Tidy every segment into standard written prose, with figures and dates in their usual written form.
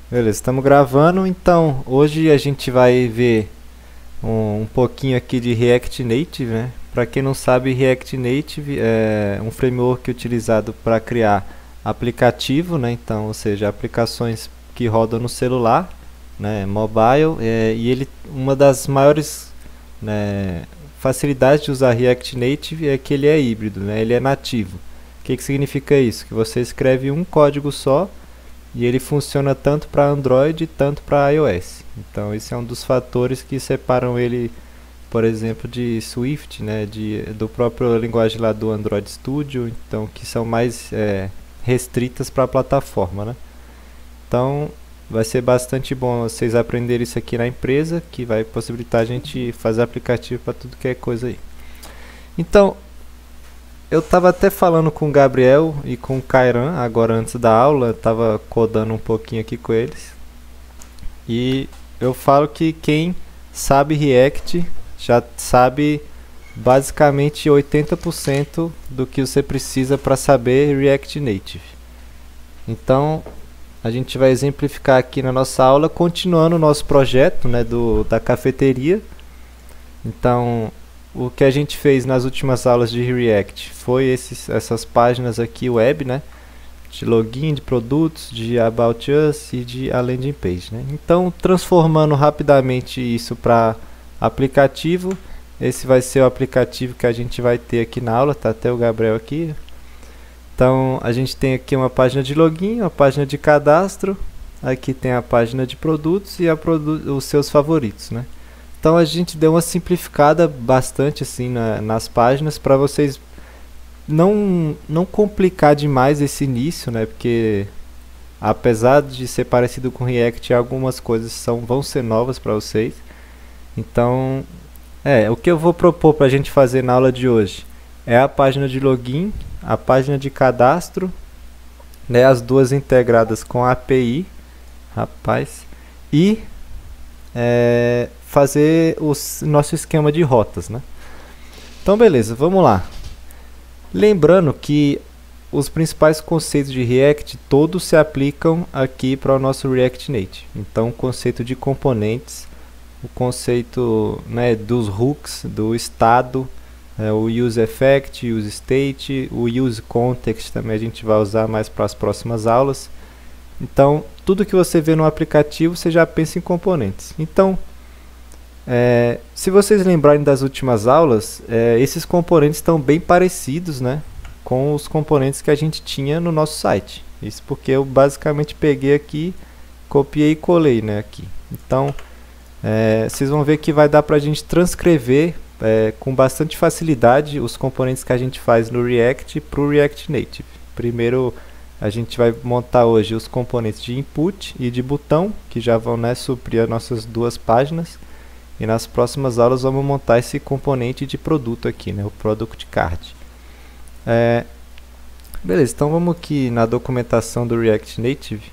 Beleza, estamos gravando. Então, hoje a gente vai ver um pouquinho aqui de React Native, né? Para quem não sabe, React Native é um framework utilizado para criar aplicativo, né? Então, ou seja, aplicações que rodam no celular, né? Mobile, e ele, uma das maiores, né, facilidades de usar React Native é que ele é híbrido, né? Ele é nativo. O que significa isso? Que você escreve um código só e ele funciona tanto para Android tanto para iOS. Então esse é um dos fatores que separam ele, por exemplo, de Swift, né, do próprio linguagem lá do Android Studio, então que são mais restritas para a plataforma, né? Então vai ser bastante bom vocês aprenderem isso aqui na empresa, que vai possibilitar a gente fazer aplicativo para tudo que é coisa aí. Então eu estava até falando com o Gabriel e com o Kairan agora antes da aula, estava codando um pouquinho aqui com eles. E eu falo que quem sabe React já sabe basicamente 80% do que você precisa para saber React Native. Então, a gente vai exemplificar aqui na nossa aula, continuando o nosso projeto, né, da cafeteria. Então, o que a gente fez nas últimas aulas de React foi essas páginas aqui web, né? De login, de produtos, de About Us e de a landing page, né? Então, transformando rapidamente isso para aplicativo, esse vai ser o aplicativo que a gente vai ter aqui na aula, tá até o Gabriel aqui. Então, a gente tem aqui uma página de login, uma página de cadastro, aqui tem a página de produtos e os seus favoritos, né? Então a gente deu uma simplificada bastante assim nas páginas para vocês não complicar demais esse início, né? Porque apesar de ser parecido com React, algumas coisas vão ser novas para vocês. Então, o que eu vou propor para a gente fazer na aula de hoje é a página de login, a página de cadastro, né? As duas integradas com a API, rapaz, e fazer o nosso esquema de rotas, né? Então, beleza, vamos lá. Lembrando que os principais conceitos de React todos se aplicam aqui para o nosso React Native. Então, o conceito de componentes, o conceito, né, dos hooks, do estado, o use effect, use state, o use context também a gente vai usar mais para as próximas aulas. Então, tudo que você vê no aplicativo, você já pensa em componentes. Então, se vocês lembrarem das últimas aulas, esses componentes estão bem parecidos, né, com os componentes que a gente tinha no nosso site. Isso porque eu basicamente peguei aqui, copiei e colei, né, aqui. Então, vocês vão ver que vai dar para a gente transcrever com bastante facilidade os componentes que a gente faz no React para o React Native. Primeiro, a gente vai montar hoje os componentes de input e de botão, que já vão, né, suprir as nossas duas páginas. E nas próximas aulas vamos montar esse componente de produto aqui, né, o Product Card. Beleza, então vamos aqui na documentação do React Native.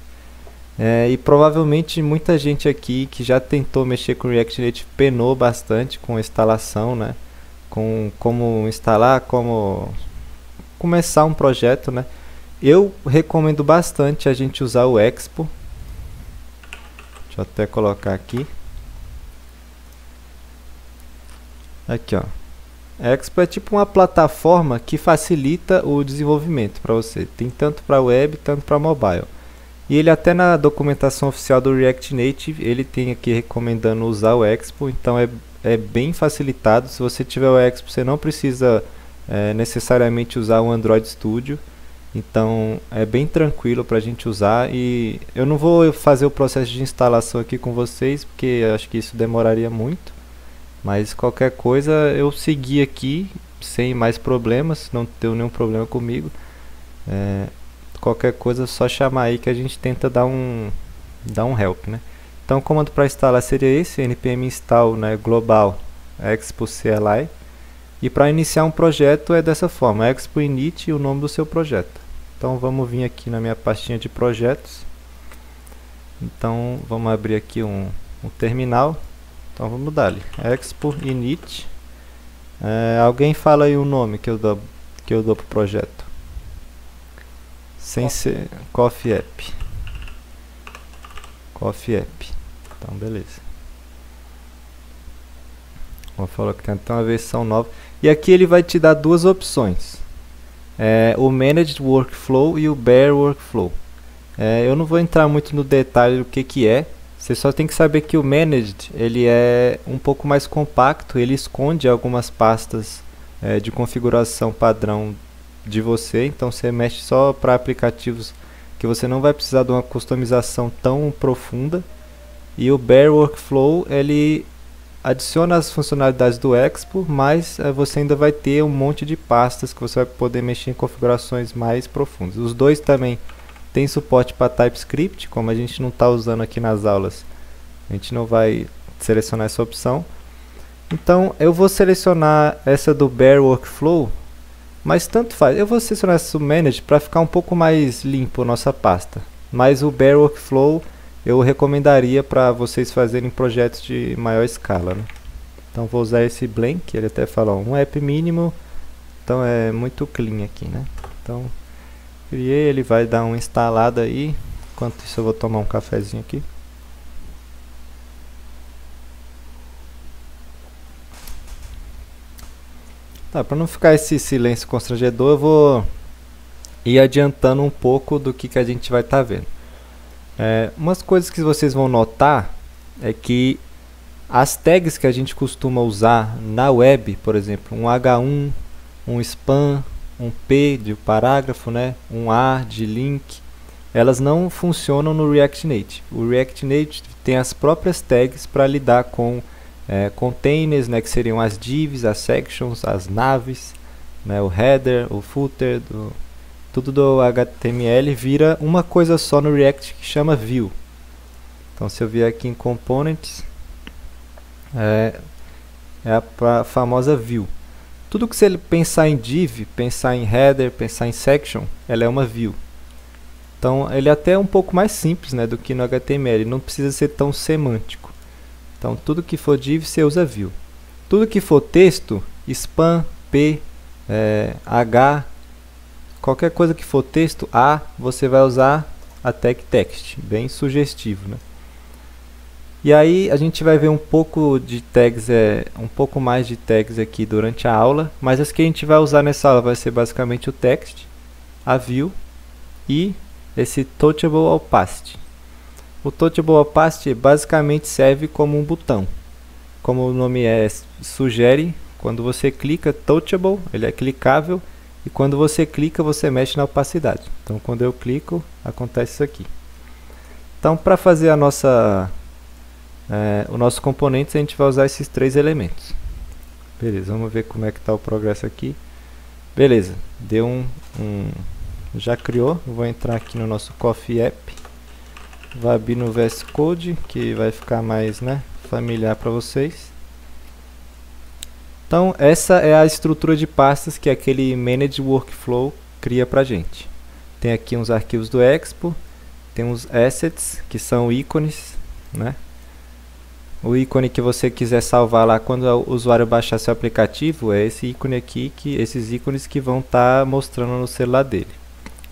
E provavelmente muita gente aqui que já tentou mexer com o React Native penou bastante com a instalação, né, com como instalar, como começar um projeto, né. Eu recomendo bastante a gente usar o Expo. Deixa eu até colocar aqui. Aqui, ó. Expo é tipo uma plataforma que facilita o desenvolvimento para você. Tem tanto para web, tanto para mobile. E ele até na documentação oficial do React Native, ele tem aqui recomendando usar o Expo. Então é bem facilitado. Se você tiver o Expo, você não precisa necessariamente usar o Android Studio. Então é bem tranquilo para a gente usar. E eu não vou fazer o processo de instalação aqui com vocês, porque eu acho que isso demoraria muito. Mas qualquer coisa eu segui aqui sem mais problemas, não deu nenhum problema comigo. Qualquer coisa é só chamar aí que a gente tenta dar um help, né? Então o comando para instalar seria esse, npm install, né, global expo CLI. E para iniciar um projeto é dessa forma, expo init e o nome do seu projeto. Então vamos vir aqui na minha pastinha de projetos. Então vamos abrir aqui um terminal. Então vamos dar ali, expo init. Alguém fala aí o nome que eu dou para o projeto. Sem ser Coffee App. Coffee App. Então, beleza. Como falou que tem até uma versão nova. E aqui ele vai te dar duas opções. O Managed Workflow e o Bare Workflow. Eu não vou entrar muito no detalhe do que é. Você só tem que saber que o Managed ele é um pouco mais compacto. Ele esconde algumas pastas de configuração padrão de você. Então você mexe só para aplicativos que você não vai precisar de uma customização tão profunda. E o Bare Workflow ele adiciona as funcionalidades do Expo, mas você ainda vai ter um monte de pastas que você vai poder mexer em configurações mais profundas. Os dois também têm suporte para TypeScript, como a gente não está usando aqui nas aulas, a gente não vai selecionar essa opção. Então eu vou selecionar essa do Bare Workflow, mas tanto faz. Eu vou selecionar essa do Manage para ficar um pouco mais limpo a nossa pasta. Mas o Bare Workflow eu recomendaria para vocês fazerem projetos de maior escala, né? Então vou usar esse Blank, ele até fala um app mínimo, então é muito clean aqui, né? Então criei, ele vai dar uma instalada aí. Enquanto isso eu vou tomar um cafezinho aqui. Tá, para não ficar esse silêncio constrangedor, eu vou ir adiantando um pouco do que a gente vai estar vendo. Umas coisas que vocês vão notar é que as tags que a gente costuma usar na web, por exemplo, um H1, um span, um P de parágrafo, né, um A de link, elas não funcionam no React Native. O React Native tem as próprias tags para lidar com containers, né, que seriam as divs, as sections, as naves, né, o header, o footer, tudo do HTML vira uma coisa só no React que chama View. Então se eu vier aqui em Components, é a famosa View. Tudo que você pensar em div, pensar em header, pensar em section, ela é uma View. Então ele é até um pouco mais simples, né, do que no HTML, não precisa ser tão semântico. Então tudo que for div você usa View. Tudo que for texto, span, P, H, qualquer coisa que for texto, A, você vai usar a tag text, bem sugestivo, né? E aí a gente vai ver um pouco de tags, um pouco mais de tags aqui durante a aula, mas as que a gente vai usar nessa aula vai ser basicamente o text, a view e esse touchable opacity. O touchable opacity basicamente serve como um botão. Como o nome sugere, quando você clica touchable, ele é clicável. E quando você clica, você mexe na opacidade. Então, quando eu clico, acontece isso aqui. Então, para fazer o nosso componente, a gente vai usar esses três elementos. Beleza, vamos ver como é que está o progresso aqui. Beleza, deu já criou. Eu vou entrar aqui no nosso Coffee App. Vou abrir no VS Code, que vai ficar mais, né, familiar para vocês. Então essa é a estrutura de pastas que aquele Manage Workflow cria para a gente. Tem aqui uns arquivos do Expo, tem uns assets que são ícones, né? O ícone que você quiser salvar lá quando o usuário baixar seu aplicativo é esse ícone aqui, esses ícones que vão estar mostrando no celular dele.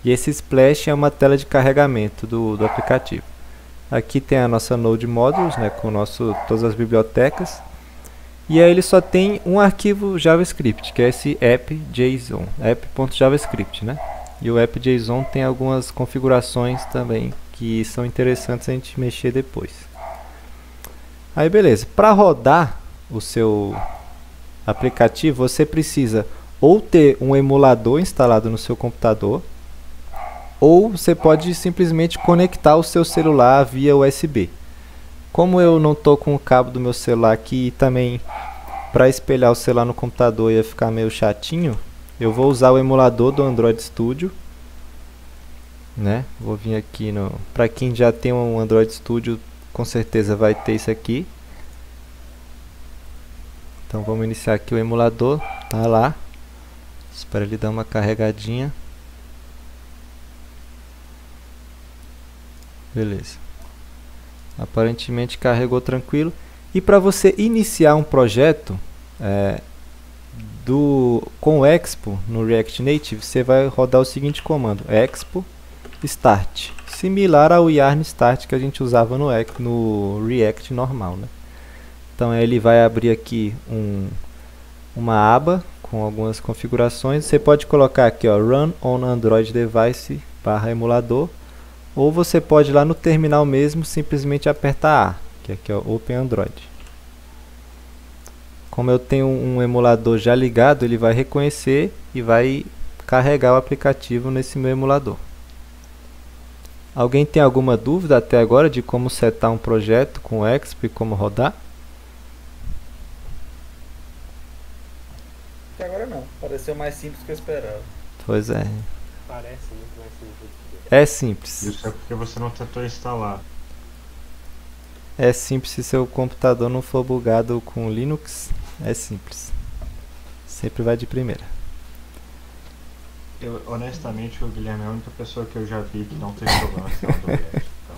E esse splash é uma tela de carregamento do aplicativo. Aqui tem a nossa Node Modules, né, com todas as bibliotecas. E aí ele só tem um arquivo JavaScript, que é esse app.json, app.javascript, né? E o app.json tem algumas configurações também que são interessantes a gente mexer depois. Aí beleza, para rodar o seu aplicativo, você precisa ou ter um emulador instalado no seu computador, ou você pode simplesmente conectar o seu celular via USB. Como eu não estou com o cabo do meu celular aqui e também para espelhar o celular no computador ia ficar meio chatinho, eu vou usar o emulador do Android Studio, né? Vou vir aqui para quem já tem um Android Studio, com certeza vai ter isso aqui. Então vamos iniciar aqui o emulador, tá lá. Espera ele dar uma carregadinha. Beleza. Aparentemente carregou tranquilo. E para você iniciar um projeto com o Expo no React Native, você vai rodar o seguinte comando: Expo Start. similar ao Yarn Start que a gente usava no React normal, né? Então ele vai abrir aqui uma aba com algumas configurações. Você pode colocar aqui, ó, Run on Android Device /emulador, ou você pode ir lá no terminal mesmo simplesmente apertar A, que aqui é Open Android. Como eu tenho um emulador já ligado, ele vai reconhecer e vai carregar o aplicativo nesse meu emulador. Alguém tem alguma dúvida até agora de como setar um projeto com o Expo e como rodar? Até agora não. Pareceu mais simples do que eu esperava. Pois é. Parece muito mais simples. É simples. Isso é porque você não tentou instalar. É simples se seu computador não for bugado com Linux. É simples. Sempre vai de primeira. Honestamente, o Guilherme é a única pessoa que eu já vi que não teve problema instalando o React. Então,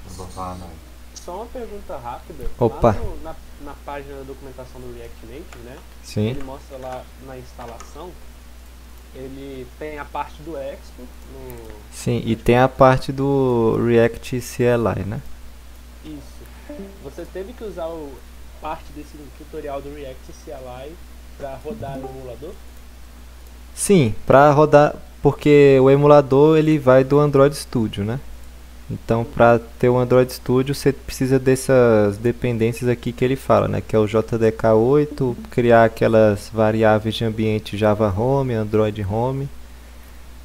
não vou falar nada. Só uma pergunta rápida. Opa. Lá na página da documentação do React Native, né? Sim. Ele mostra lá na instalação, ele tem a parte do Expo. Sim, e tem a parte do React CLI, né? Isso. Você teve que usar parte desse tutorial do React CLI para rodar no emulador? Sim, para rodar, porque o emulador ele vai do Android Studio, né? Então, para ter o Android Studio, você precisa dessas dependências aqui que ele fala, né? Que é o JDK8, criar aquelas variáveis de ambiente Java Home, Android Home.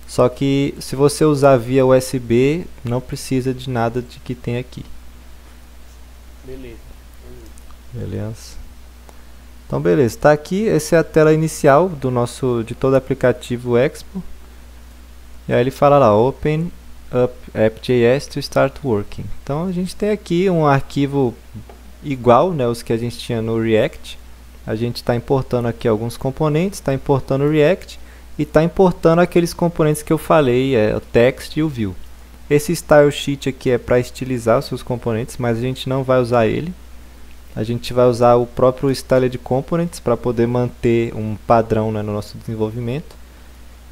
Só que se você usar via USB, não precisa de nada de que tem aqui. Beleza. Beleza. Então, beleza. Está aqui, essa é a tela inicial de todo o aplicativo Expo. E aí ele fala lá, Open up app.js to start working. Então a gente tem aqui um arquivo igual, né, os que a gente tinha no React. A gente está importando aqui alguns componentes, está importando o React e está importando aqueles componentes que eu falei, o text e o view. Esse style sheet aqui é para estilizar os seus componentes, mas a gente não vai usar ele. A gente vai usar o próprio styled components para poder manter um padrão, né, no nosso desenvolvimento.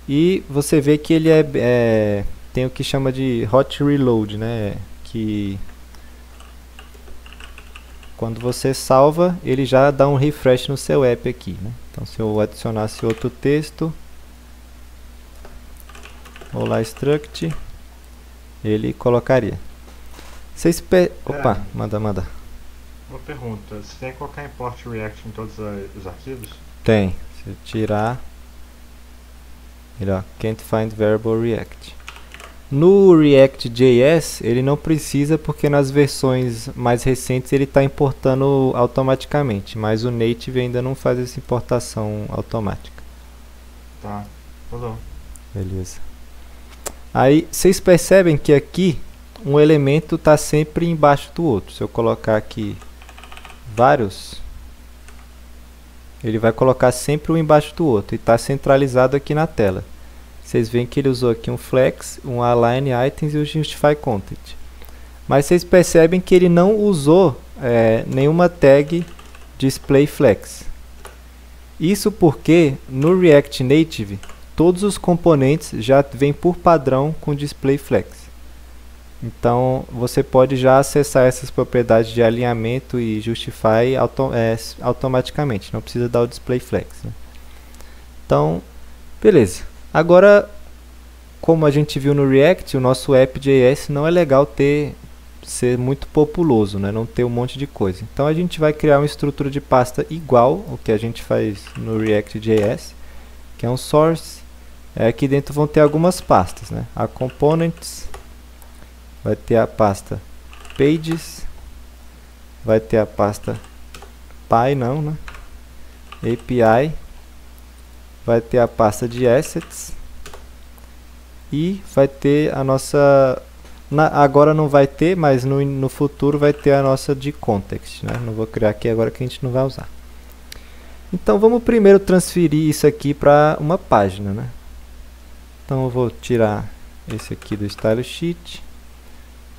E você vê que ele tem o que chama de hot reload, né? Que quando você salva, ele já dá um refresh no seu app aqui, né? Então, se eu adicionasse outro texto, olá struct, ele colocaria. Opa, manda. Uma pergunta, você tem que colocar import React em todos os arquivos? Tem. Se eu tirar, ele, ó, can't find variable React. No React.js ele não precisa porque nas versões mais recentes ele está importando automaticamente, mas o Native ainda não faz essa importação automática. Tá bom. Beleza. Aí vocês percebem que aqui um elemento está sempre embaixo do outro. Se eu colocar aqui vários, ele vai colocar sempre um embaixo do outro e está centralizado aqui na tela. Vocês veem que ele usou aqui um flex, um align items e o justify content. Mas vocês percebem que ele não usou nenhuma tag display flex. Isso porque no React Native todos os componentes já vêm por padrão com display flex. Então você pode já acessar essas propriedades de alinhamento e justify automaticamente, não precisa dar o display flex, né? Então, beleza. Agora, como a gente viu no React, o nosso app.js não é legal ser muito populoso, né? Não ter um monte de coisa. Então a gente vai criar uma estrutura de pasta igual ao que a gente faz no React.js, que é um source. Aqui dentro vão ter algumas pastas, né? A components, vai ter a pasta pages, vai ter a pasta py, não, né? API, vai ter a pasta de assets e vai ter a nossa... agora não vai ter, mas no futuro vai ter a nossa de context, né? Não vou criar aqui agora que a gente não vai usar. Então vamos primeiro transferir isso aqui para uma página, né? Então eu vou tirar esse aqui do style sheet.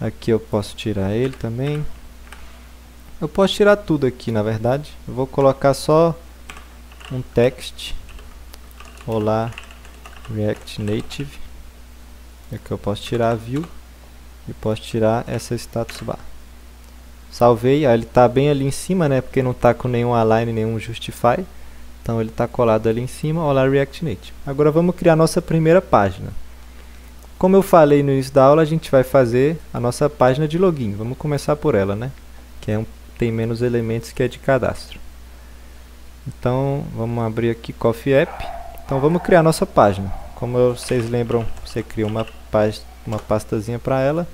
Aqui eu posso tirar ele também. Eu posso tirar tudo aqui, na verdade. Eu vou colocar só um text. Olá, React Native. Aqui eu posso tirar a view e posso tirar essa status bar. Salvei, aí ele está bem ali em cima, né? Porque não está com nenhum align, nenhum justify. Então ele está colado ali em cima. Olá, React Native. Agora vamos criar a nossa primeira página. Como eu falei no início da aula, a gente vai fazer a nossa página de login. Vamos começar por ela, né? Que tem menos elementos que a de cadastro. Então, vamos abrir aqui Coffee App. Então, vamos criar a nossa página. Como vocês lembram, você cria uma pastazinha para ela.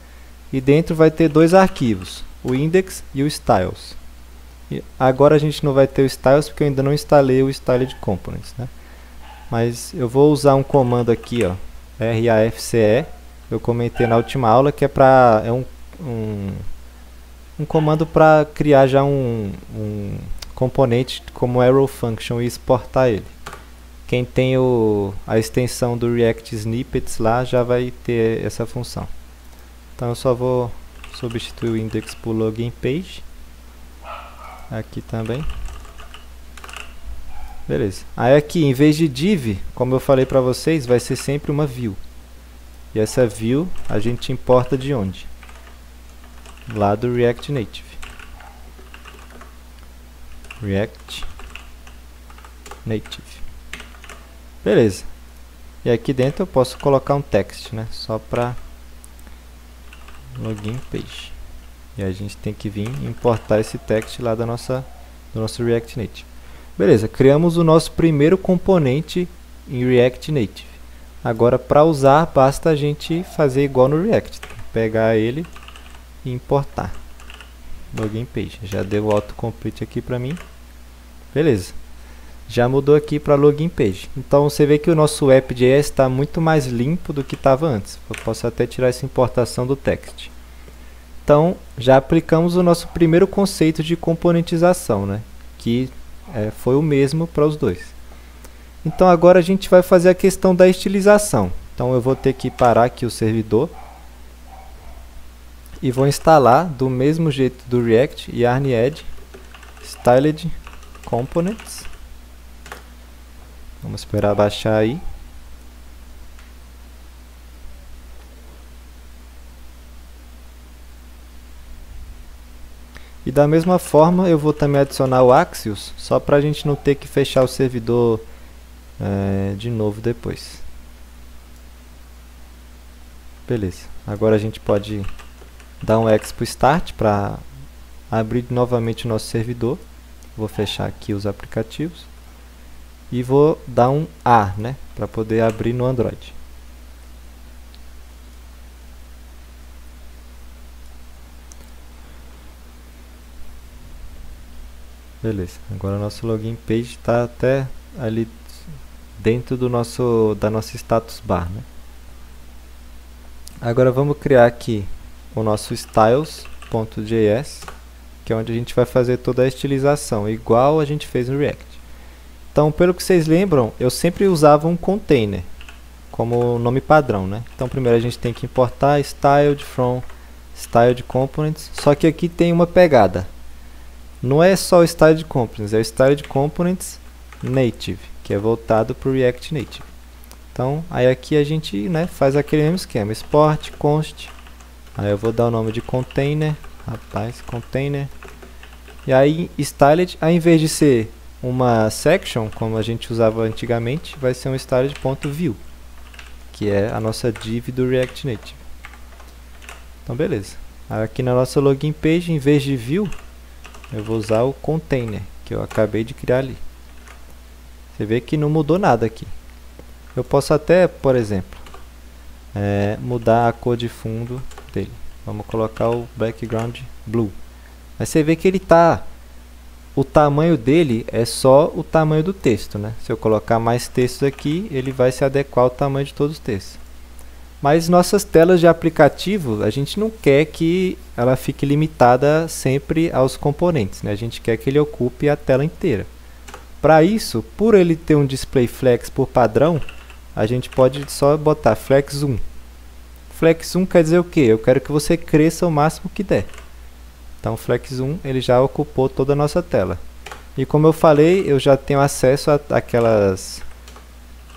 E dentro vai ter dois arquivos, o index e o styles. E agora a gente não vai ter o styles porque eu ainda não instalei o styled components, né? Mas eu vou usar um comando aqui, ó. RAFCE, eu comentei na última aula que é um comando para criar já um componente como arrow function e exportar ele. Quem tem a extensão do React Snippets lá já vai ter essa função. Então eu só vou substituir o index por login page. Aqui também. Beleza. Aí aqui, em vez de div, como eu falei para vocês, vai ser sempre uma view. E essa view a gente importa de onde? Lá do React Native. React Native. Beleza. E aqui dentro eu posso colocar um text, né? Só para login page. E a gente tem que vir importar esse text lá do nosso React Native. Beleza, criamos o nosso primeiro componente em React Native. Agora, para usar, basta a gente fazer igual no React. Pegar ele e importar. Login page. Já deu o autocomplete aqui para mim. Beleza. Já mudou aqui para login page. Então, você vê que o nosso app.js está muito mais limpo do que estava antes. Eu posso até tirar essa importação do text. Então, já aplicamos o nosso primeiro conceito de componentização, né? Que foi o mesmo para os dois. Então agora a gente vai fazer a questão da estilização. Então eu vou ter que parar aqui o servidor e vou instalar do mesmo jeito do React Yarn Add Styled Components. Vamos esperar baixar aí. E da mesma forma eu vou também adicionar o Axios, só para a gente não ter que fechar o servidor de novo depois. Beleza, agora a gente pode dar um expo start para abrir novamente o nosso servidor. Vou fechar aqui os aplicativos e vou dar um A, né, para poder abrir no Android. Beleza, agora o nosso login page está até ali dentro da nossa status bar, né? Agora vamos criar aqui o nosso styles.js, que é onde a gente vai fazer toda a estilização, igual a gente fez no React. Então, pelo que vocês lembram, eu sempre usava um container como nome padrão, né? Então, primeiro a gente tem que importar styled from styled components, só que aqui tem uma pegada. Não é só o Styled Components, é o Styled Components Native, que é voltado para o React Native. Então, aí aqui a gente, né, faz aquele mesmo esquema, export, const, aí eu vou dar o nome de container, container, e aí Styled, ao invés de ser uma section, como a gente usava antigamente, vai ser um Styled.view, que é a nossa div do React Native. Então, beleza. Aqui na nossa login page, em vez de view, eu vou usar o container que eu acabei de criar ali. Você vê que não mudou nada aqui. Eu posso até, por exemplo, mudar a cor de fundo dele. Vamos colocar o background blue. Mas você vê que ele o tamanho dele é só o tamanho do texto, né? Se eu colocar mais textos aqui, ele vai se adequar ao tamanho de todos os textos. Mas nossas telas de aplicativo, a gente não quer que ela fique limitada sempre aos componentes, né? A gente quer que ele ocupe a tela inteira. Para isso, por ele ter um display flex por padrão, a gente pode só botar flex 1. Flex 1 quer dizer o quê? Eu quero que você cresça o máximo que der. Então, flex 1 ele já ocupou toda a nossa tela. E como eu falei, eu já tenho acesso àquelas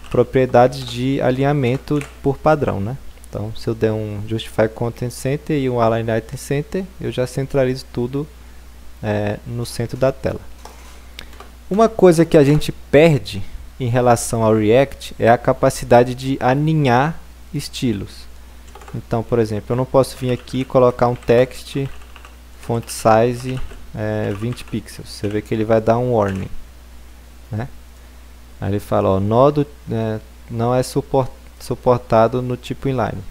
propriedades de alinhamento por padrão, né? Então, se eu der um Justify Content Center e um Align Item Center, eu já centralizo tudo no centro da tela. Uma coisa que a gente perde em relação ao React é a capacidade de alinhar estilos. Então, por exemplo, eu não posso vir aqui e colocar um text font size 20 pixels. Você vê que ele vai dar um warning, né? Aí ele fala, ó, nó não é suportado no tipo inline.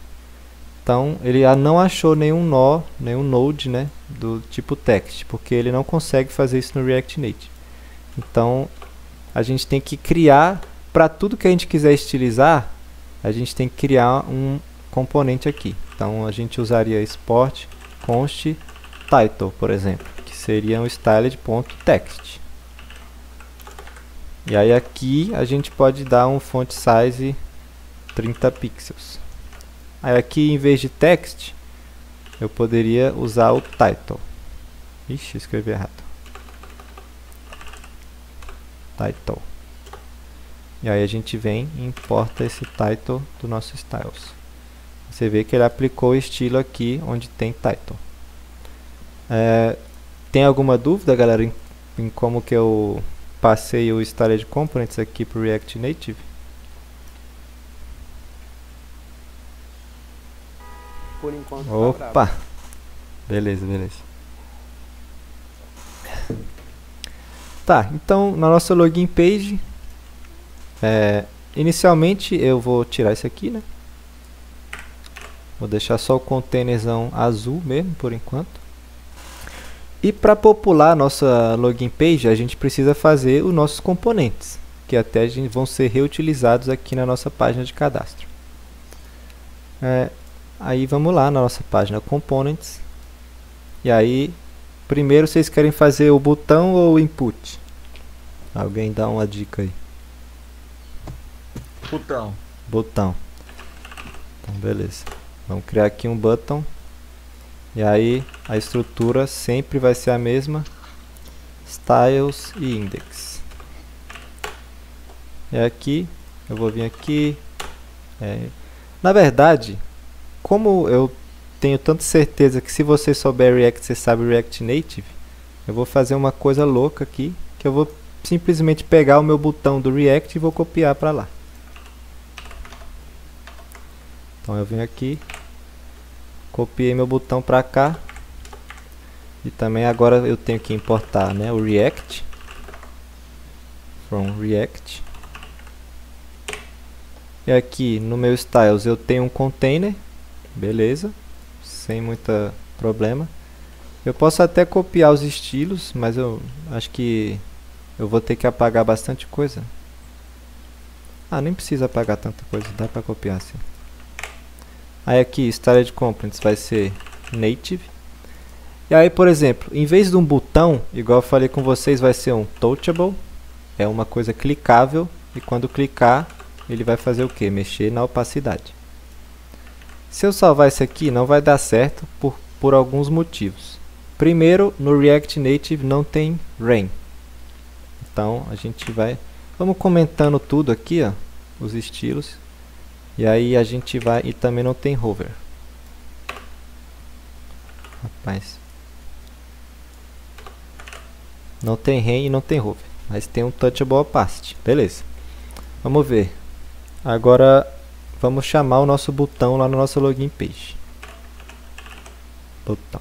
Então, ele não achou nenhum nó, nenhum node, né, do tipo text, porque ele não consegue fazer isso no React Native. Então, a gente tem que criar, para tudo que a gente quiser estilizar, a gente tem que criar um componente aqui. Então, a gente usaria export const title, por exemplo, que seria um styled.text. E aí aqui a gente pode dar um font size 30 pixels. Aí aqui, em vez de text, eu poderia usar o title. Ixi, escrevi errado. Title. E aí a gente vem e importa esse title do nosso styles. Você vê que ele aplicou o estilo aqui onde tem title. Tem alguma dúvida, galera, em como que eu passei o Styled Components aqui para o React Native? Por enquanto. Opa! Beleza, beleza. Tá, então na nossa login page, inicialmente eu vou tirar isso aqui, né? Vou deixar só o containerzão azul mesmo, por enquanto. E para popular a nossa login page, a gente precisa fazer os nossos componentes, que até vão ser reutilizados aqui na nossa página de cadastro. Aí vamos lá na nossa página Components. E aí, primeiro vocês querem fazer o botão ou o input? Alguém dá uma dica aí. Botão. Botão. Então, beleza. Vamos criar aqui um button. E aí, a estrutura sempre vai ser a mesma. Styles e index. E aqui, eu vou vir aqui. Na verdade, como eu tenho tanta certeza que se você souber React, você sabe React Native, eu vou fazer uma coisa louca aqui, que eu vou simplesmente pegar o meu botão do React e vou copiar para lá. Então eu venho aqui, copiei meu botão para cá, e também agora eu tenho que importar, né, o React, from React. E aqui no meu styles eu tenho um container, beleza, sem muito problema. Eu posso até copiar os estilos, mas eu acho que eu vou ter que apagar bastante coisa. Nem precisa apagar tanta coisa, dá para copiar assim. Aí aqui, Styled Components vai ser Native. E aí, por exemplo, em vez de um botão, igual eu falei com vocês, vai ser um Touchable. É uma coisa clicável, e quando clicar, ele vai fazer o que? Mexer na opacidade. Se eu salvar isso aqui, não vai dar certo por alguns motivos. Primeiro, no React Native não tem Rain. Então, a gente vamos comentando tudo aqui, ó, os estilos. E aí a gente vai, e também não tem hover. Rapaz. Não tem rain e não tem hover, mas tem um touchable opacity. Beleza. Vamos ver. Agora vamos chamar o nosso botão lá no nosso login page. Botão.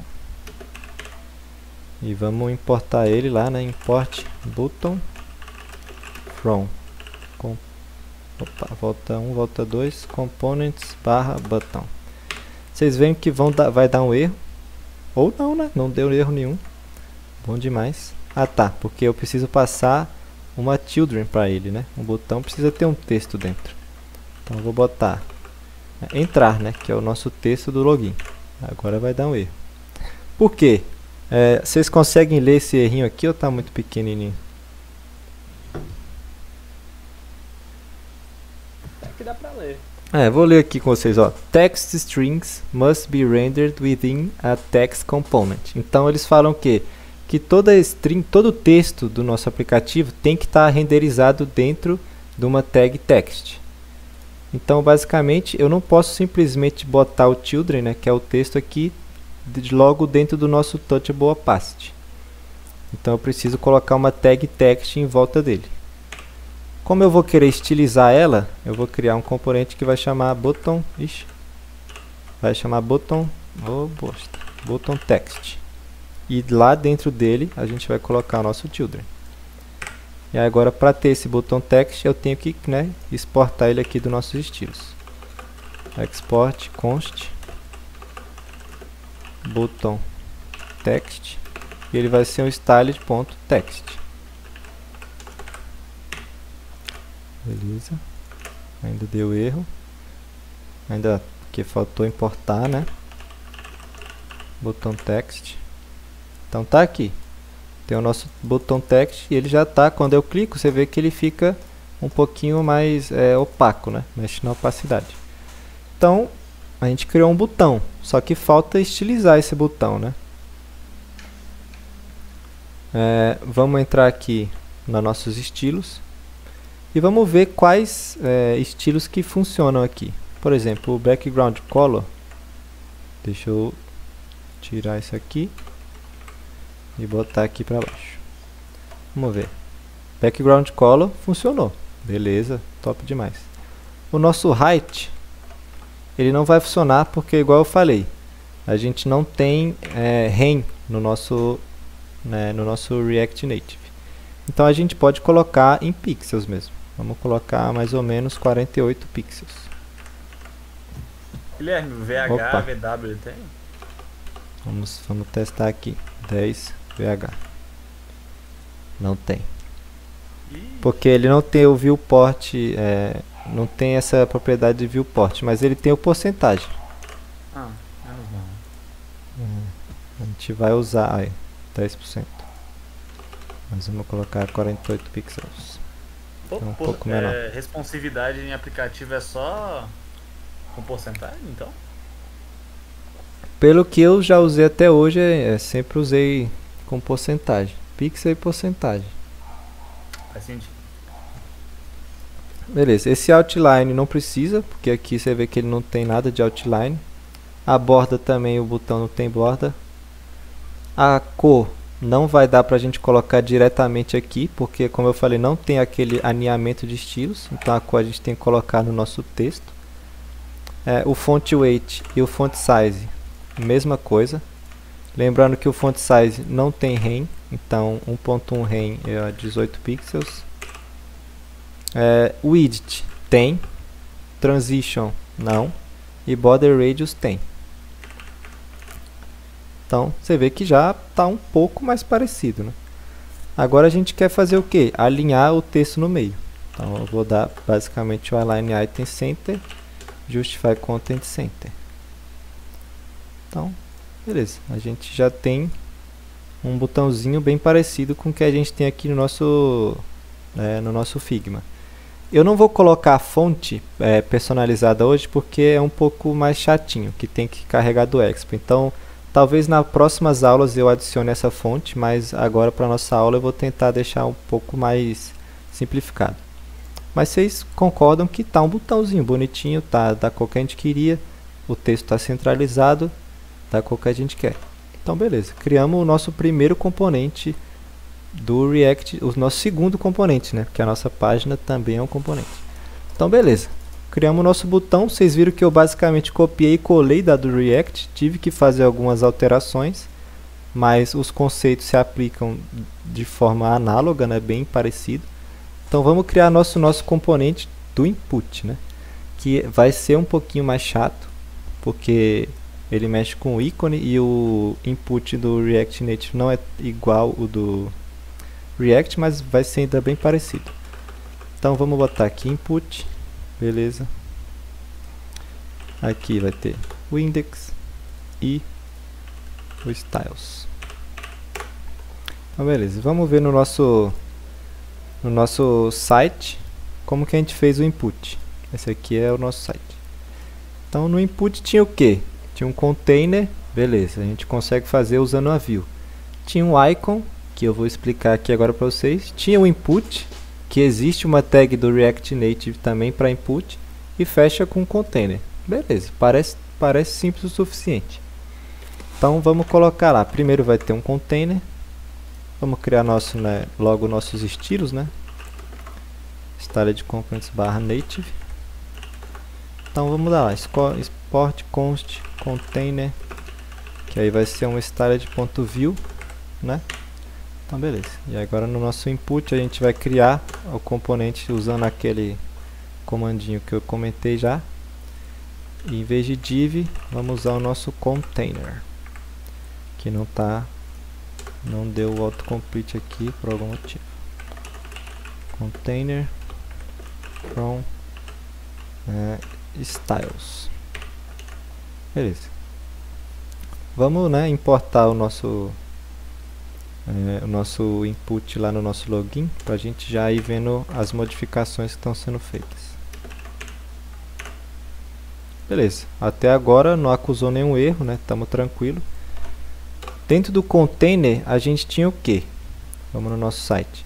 E vamos importar ele lá, né? Import button from. Opa, volta 1, volta 2, components barra button. Vocês veem que vai dar um erro. Ou não, né? Não deu erro nenhum. Bom demais. Tá, porque eu preciso passar uma children para ele, né? Um botão precisa ter um texto dentro. Então eu vou botar entrar, né? Que é o nosso texto do login. Agora vai dar um erro. Por quê? Vocês conseguem ler esse errinho aqui ou tá muito pequenininho? Que dá pra ler. Vou ler aqui com vocês, ó. Text strings must be rendered within a text component. Então eles falam que toda string, todo o texto do nosso aplicativo tem que estar renderizado dentro de uma tag text. Então, basicamente, eu não posso simplesmente botar o children, né, que é o texto aqui, logo dentro do nosso touchable opacity. Então, eu preciso colocar uma tag text em volta dele. Como eu vou querer estilizar ela, eu vou criar um componente que vai chamar button, button text. E lá dentro dele, a gente vai colocar o nosso children. E agora, para ter esse botão text, eu tenho que, né, exportar ele aqui dos nossos estilos. Export const botão text. E ele vai ser um styled.text. Beleza. Ainda deu erro. Ainda que faltou importar, né? Botão text. Então tá aqui. Tem o nosso botão text e ele já tá, quando eu clico, você vê que ele fica um pouquinho mais opaco, né? Mexe na opacidade. Então, a gente criou um botão, só que falta estilizar esse botão, né? Vamos entrar aqui nos nossos estilos e vamos ver quais estilos que funcionam aqui. Por exemplo, o background color. Deixa eu tirar isso aqui e botar aqui para baixo. Vamos ver. Background color funcionou. Beleza, top demais. O nosso height, ele não vai funcionar porque, igual eu falei, a gente não tem REM no nosso React Native. Então a gente pode colocar em pixels mesmo. Vamos colocar mais ou menos 48 pixels. Guilherme, VH, Opa. VW ele tem? Vamos testar aqui. 10 VH. Não tem. Porque ele não tem o viewport, não tem essa propriedade de viewport, mas ele tem o porcentagem. Ah, menos mal. A gente vai usar aí, 10%. Mas vamos colocar 48 pixels. Um pouco menor. Responsividade em aplicativo é só com porcentagem, então? Pelo que eu já usei até hoje, sempre usei com porcentagem. Pixel e porcentagem. Faz sentido. Beleza, esse outline não precisa, porque aqui você vê que ele não tem nada de outline. A borda também, o botão não tem borda. A cor não vai dar pra gente colocar diretamente aqui, porque como eu falei, não tem aquele alinhamento de estilos. Então a cor a gente tem que colocar no nosso texto. O font weight e o font size, mesma coisa. Lembrando que o font size não tem REM, então 1.1 REM é 18 pixels. Width tem, transition não, e border radius tem. Então você vê que já está um pouco mais parecido, né? Agora a gente quer fazer o que? Alinhar o texto no meio. Então eu vou dar basicamente o align item center, justify content center. Então, beleza, a gente já tem um botãozinho bem parecido com o que a gente tem aqui no nosso Figma. Eu não vou colocar a fonte personalizada hoje porque é um pouco mais chatinho, que tem que carregar do Expo. Então, talvez nas próximas aulas eu adicione essa fonte, mas agora para nossa aula eu vou tentar deixar um pouco mais simplificado. Mas vocês concordam que tá um botãozinho bonitinho, tá da cor que a gente queria, o texto está centralizado, da cor que a gente quer. Então beleza, criamos o nosso primeiro componente do React, o nosso segundo componente, né? Porque a nossa página também é um componente. Então beleza, criamos o nosso botão. Vocês viram que eu basicamente copiei e colei da do React, tive que fazer algumas alterações, mas os conceitos se aplicam de forma análoga, né? Bem parecido. Então vamos criar nosso componente do input, né? Que vai ser um pouquinho mais chato, porque ele mexe com o ícone e o input do React Native não é igual o do React, mas vai ser ainda bem parecido. Então vamos botar aqui input, beleza. Aqui vai ter o index e o styles. Então beleza, vamos ver no nosso site como que a gente fez o input. Esse aqui é o nosso site. Então no input tinha o que? Tinha um container, beleza, a gente consegue fazer usando a view. Tinha um icon, que eu vou explicar aqui agora para vocês. Tinha o input, que existe uma tag do React Native também para input. e fecha com container. Beleza, parece simples o suficiente. Então vamos colocar lá. Primeiro vai ter um container. Vamos criar logo nossos estilos, né? Styled Components /native. Então vamos dar lá, export const container, que aí vai ser um styled.view, né? Então beleza. E agora no nosso input a gente vai criar o componente usando aquele comandinho que eu comentei já. E em vez de div, vamos usar o nosso container, que não deu o autocomplete aqui por algum motivo. Container from styles. Beleza. Vamos, né, importar o nosso input lá no nosso login, para a gente já ir vendo as modificações que estão sendo feitas. Beleza, até agora não acusou nenhum erro, né? Estamos tranquilo. Dentro do container a gente tinha o que? Vamos no nosso site.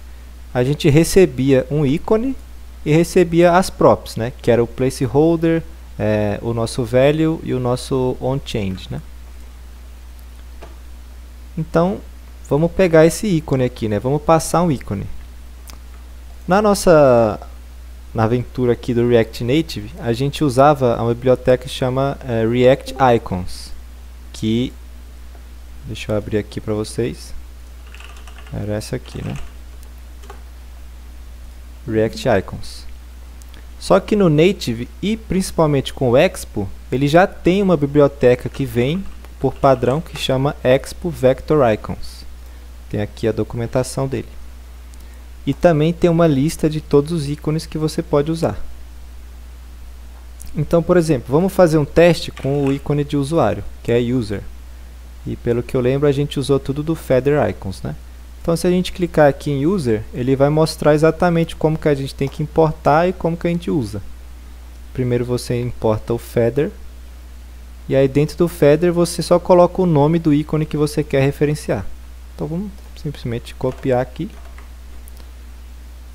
A gente recebia um ícone e recebia as props, né? Que era o placeholder, o nosso value e o nosso onChange, né? Então vamos pegar esse ícone aqui, né? Vamos passar um ícone. Na aventura aqui do React Native, a gente usava uma biblioteca que chama React Icons, que, deixa eu abrir aqui para vocês, era essa aqui, né? React Icons. Só que no Native e principalmente com o Expo, ele já tem uma biblioteca que vem por padrão que chama Expo Vector Icons. Tem aqui a documentação dele. E também tem uma lista de todos os ícones que você pode usar. Então, por exemplo, vamos fazer um teste com o ícone de usuário, que é User. E pelo que eu lembro, a gente usou tudo do Feather Icons, né? Então, se a gente clicar aqui em User, ele vai mostrar exatamente como que a gente tem que importar e como que a gente usa. Primeiro você importa o Feather. E aí dentro do Feather você só coloca o nome do ícone que você quer referenciar. Então, vamos simplesmente copiar aqui.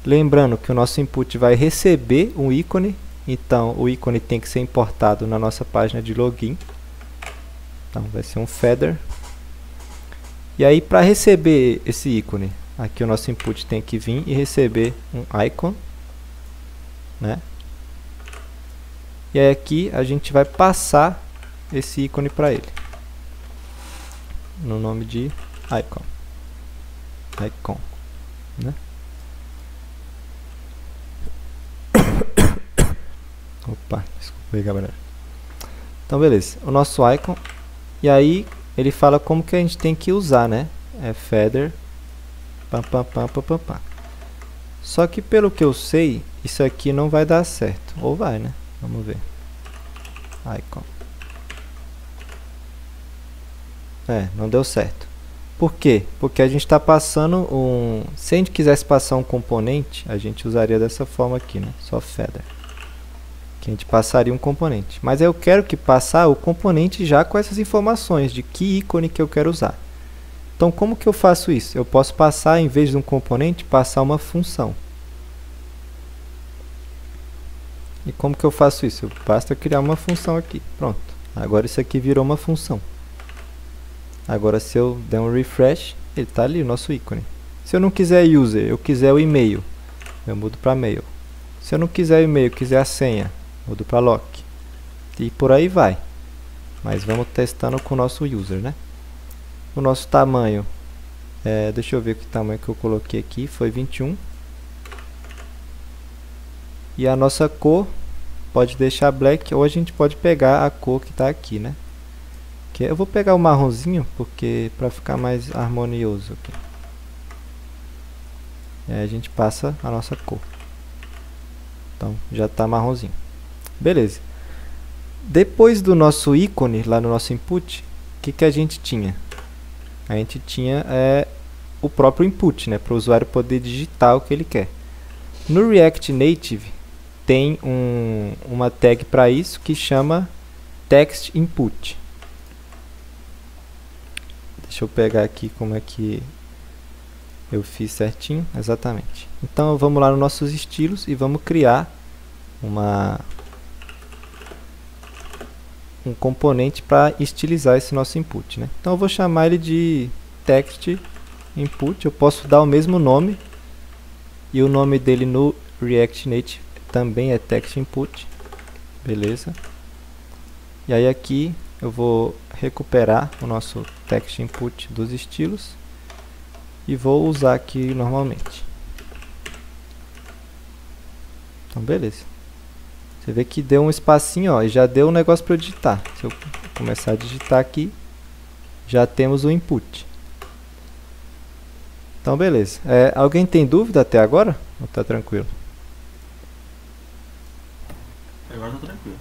Lembrando que o nosso input vai receber um ícone, então o ícone tem que ser importado na nossa página de login. Então vai ser um Feather. E aí para receber esse ícone, aqui o nosso input tem que vir e receber um icon, né? E aí aqui a gente vai passar esse ícone para ele, no nome de icon, né? Opa, desculpa aí, galera. Então, beleza. O nosso icon. E aí, ele fala como que a gente tem que usar, né? É feather. Pam, pam, pam, pam, pam, pam. Só que, pelo que eu sei, isso aqui não vai dar certo. Ou vai, né? Vamos ver. Icon. Não deu certo. Por quê? Porque a gente está passando um... Se a gente quisesse passar um componente, a gente usaria dessa forma aqui, né? Só feather. Que a gente passaria um componente. Mas eu quero que passar o componente já com essas informações de que ícone que eu quero usar. Então, como que eu faço isso? Eu posso passar, em vez de um componente, passar uma função. E como que eu faço isso? Basta criar uma função aqui. Pronto. Agora isso aqui virou uma função. Agora, se eu der um refresh, ele está ali, o nosso ícone. Se eu não quiser user, eu quiser o e-mail, eu mudo para mail. Se eu não quiser e-mail, quiser a senha, mudo para lock. E por aí vai. Mas vamos testando com o nosso user, né? O nosso tamanho, deixa eu ver que tamanho que eu coloquei aqui, foi 21. E a nossa cor, pode deixar black, ou a gente pode pegar a cor que está aqui, né? Que eu vou pegar o marronzinho, porque para ficar mais harmonioso aqui. E aí a gente passa a nossa cor. Então, já está marronzinho. Beleza. Depois do nosso ícone, lá no nosso input, o que a gente tinha? A gente tinha o próprio input, né? Para o usuário poder digitar o que ele quer. No React Native, tem uma tag para isso que chama text input. Deixa eu pegar aqui como é que eu fiz certinho, exatamente. Então vamos lá nos nossos estilos e vamos criar um componente para estilizar esse nosso input, né? Então eu vou chamar ele de text input. Eu posso dar o mesmo nome, e o nome dele no React Native também é text input, beleza? E aí aqui eu vou recuperar o nosso text input dos estilos e vou usar aqui normalmente. Então beleza. Você vê que deu um espacinho, ó, e já deu um negócio para eu digitar. Se eu começar a digitar aqui, já temos o input. Então beleza. Alguém tem dúvida até agora? Ou tá tranquilo? Agora tá tranquilo.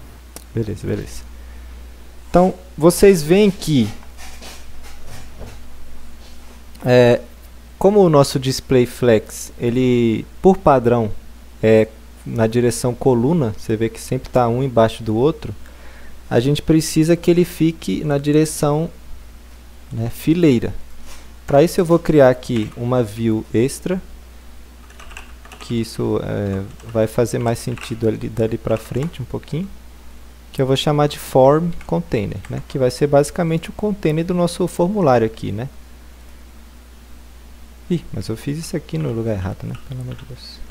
Beleza, beleza. Então vocês veem que como o nosso display flex, ele por padrão é na direção coluna, você vê que sempre está um embaixo do outro, a gente precisa que ele fique na direção, né, fileira. Para isso eu vou criar aqui uma view extra, que isso vai fazer mais sentido dali para frente um pouquinho, que eu vou chamar de form container, né, que vai ser basicamente o container do nosso formulário aqui, né. Ih, mas eu fiz isso aqui no lugar errado, né, pelo amor de Deus.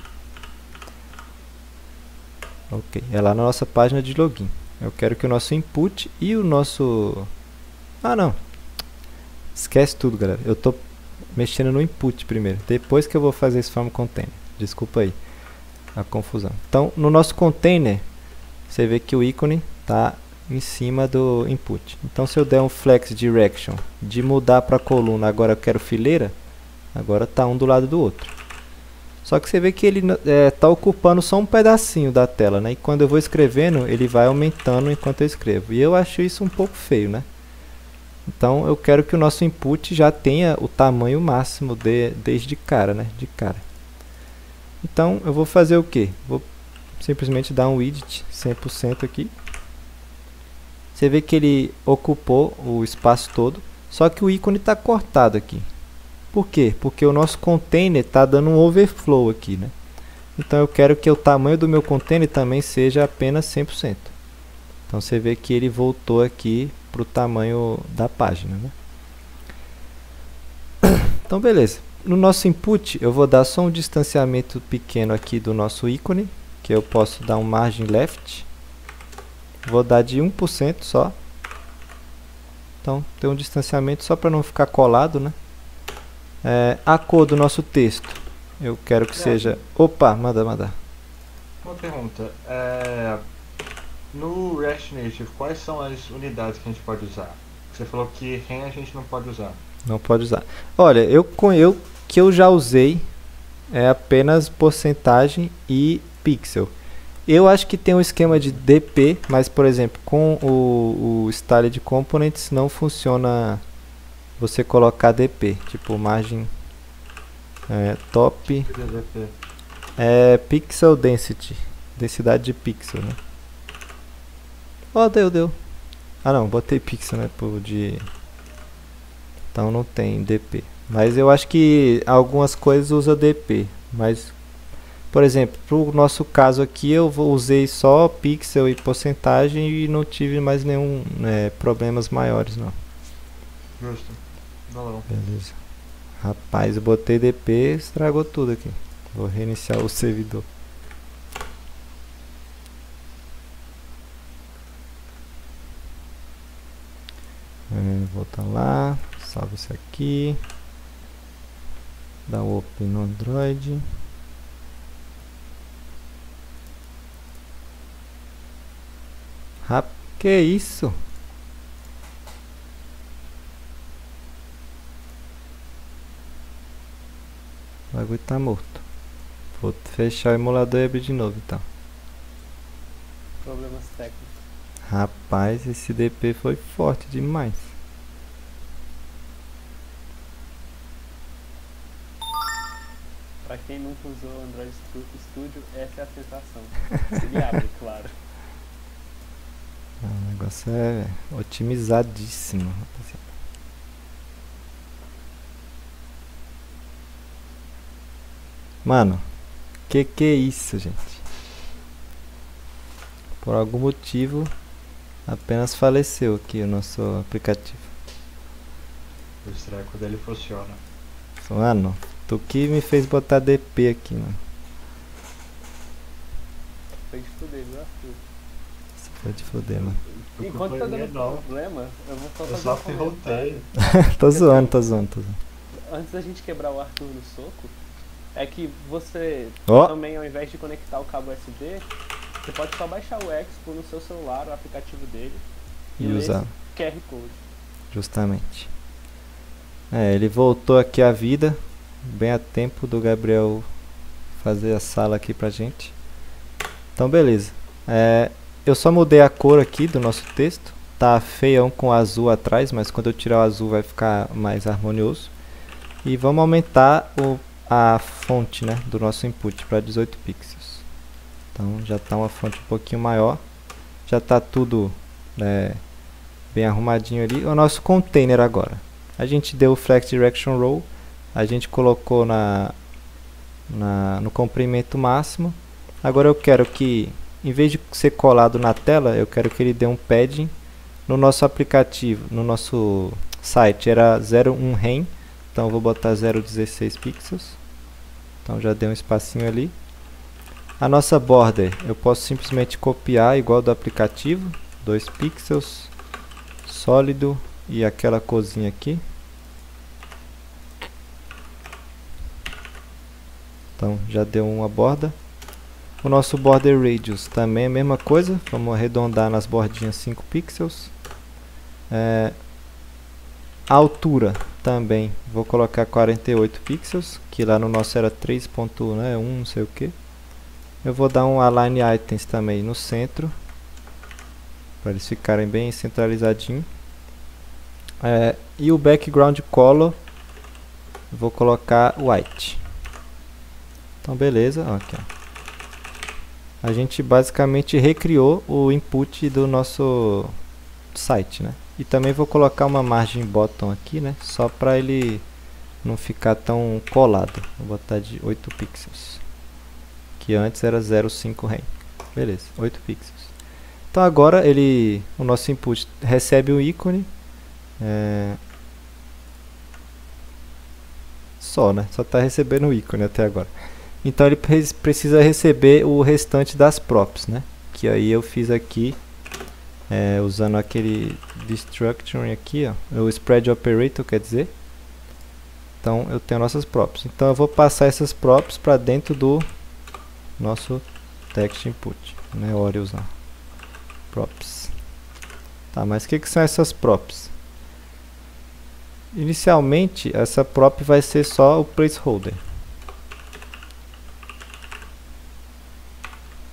Ok, é lá na nossa página de login. Eu quero que o nosso input e o nosso... Ah, não. Esquece tudo, galera. Eu tô mexendo no input primeiro. Depois que eu vou fazer esse form container. Desculpa aí a confusão. Então, no nosso container, você vê que o ícone tá em cima do input. Então, se eu der um flex direction de mudar para coluna, agora eu quero fileira, agora tá um do lado do outro. Só que você vê que ele está ocupando só um pedacinho da tela, né? E quando eu vou escrevendo, ele vai aumentando enquanto eu escrevo. E eu acho isso um pouco feio, né? Então eu quero que o nosso input já tenha o tamanho máximo desde cara, né? De cara. Então eu vou fazer o quê? Vou simplesmente dar um width 100% aqui. Você vê que ele ocupou o espaço todo, só que o ícone está cortado aqui. Por quê? Porque o nosso container está dando um overflow aqui, né? Então eu quero que o tamanho do meu container também seja apenas 100%. Então você vê que ele voltou aqui para o tamanho da página, né? Então beleza. No nosso input eu vou dar só um distanciamento pequeno aqui do nosso ícone, que eu posso dar um margin left. Vou dar de 1% só. Então tem um distanciamento só para não ficar colado, né? A cor do nosso texto, eu quero que seja... Opa, manda. Uma pergunta. No React Native, quais são as unidades que a gente pode usar? Você falou que REN a gente não pode usar. Não pode usar. Olha, que eu já usei é apenas porcentagem e pixel. Eu acho que tem um esquema de DP, mas por exemplo, com o Styled Components não funciona você colocar DP, tipo margem top pixel density, densidade de pixel, né? Ó, deu. Ah não, botei pixel, né, então não tem DP. Mas eu acho que algumas coisas usa DP, mas por exemplo, para o nosso caso aqui eu usei só pixel e porcentagem e não tive mais nenhum problemas maiores não. Justo. Valeu. Beleza. Rapaz, eu botei DP, estragou tudo aqui. Vou reiniciar o servidor. Voltar lá, salva isso aqui. Dá o open no Android. Que isso? O bagulho tá morto. Vou fechar o emulador e abrir de novo então. Problemas técnicos. Rapaz, esse DP foi forte demais. Pra quem nunca usou o Android Studio, essa é a sensação. Ele abre, claro. O negócio é otimizadíssimo, rapaziada. Mano, que é isso, gente? Por algum motivo Apenas faleceu aqui o nosso aplicativo. O estreco dele funciona. Mano, tu que me fez botar DP aqui, mano. Foi de fuder, viu, Arthur? Você foi de foder, mano. Enquanto tá dando problema, eu vou Eu fazer só um comentário. ferrotei. tô zoando, tô zoando, tô zoando. Antes da gente quebrar o Arthur no soco, é que você Ó. também, ao invés de conectar o cabo USB, você pode só baixar o Expo no seu celular, o aplicativo dele, E ler usar, esse QR Code. justamente. Ele voltou aqui à vida, bem a tempo do Gabriel fazer a sala aqui pra gente. Então, beleza. Eu só mudei a cor aqui do nosso texto. Tá feião com azul atrás, mas quando eu tirar o azul vai ficar mais harmonioso. E vamos aumentar a fonte, né, do nosso input para 18 pixels. Então já está uma fonte um pouquinho maior. Já está tudo bem arrumadinho ali. O nosso container agora. A gente deu o Flex Direction Row. A gente colocou no comprimento máximo. Agora eu quero que, em vez de ser colado na tela, eu quero que ele dê um padding. No nosso aplicativo, no nosso site era 0,1 rem. Então eu vou botar 0,16 pixels. Então já deu um espacinho ali. A nossa border eu posso simplesmente copiar igual do aplicativo. 2 pixels. Sólido. E aquela corzinha aqui. Então já deu uma borda. O nosso border radius também é a mesma coisa. Vamos arredondar nas bordinhas 5 pixels. A altura também vou colocar 48 pixels, que lá no nosso era 3.1, não sei o que. Eu vou dar um align items também no centro, para eles ficarem bem centralizadinhos. E o background color vou colocar white. Então beleza, aqui, ó. A gente basicamente recriou o input do nosso site, né? E também vou colocar uma margem bottom aqui, né? Só para ele não ficar tão colado. Vou botar de 8 pixels. Que antes era 0,5 rem. Beleza, 8 pixels. Então agora o nosso input recebe um ícone. Só, né? Só está recebendo o ícone até agora. Então ele precisa receber o restante das props, né? Que aí eu fiz aqui. Usando aquele destructuring aqui, ó, o spread operator, quer dizer. Então eu tenho nossas props. Então eu vou passar essas props para dentro do nosso text input, né? Orioles lá. Props. Tá, mas o que são essas props? Inicialmente essa prop vai ser só o placeholder.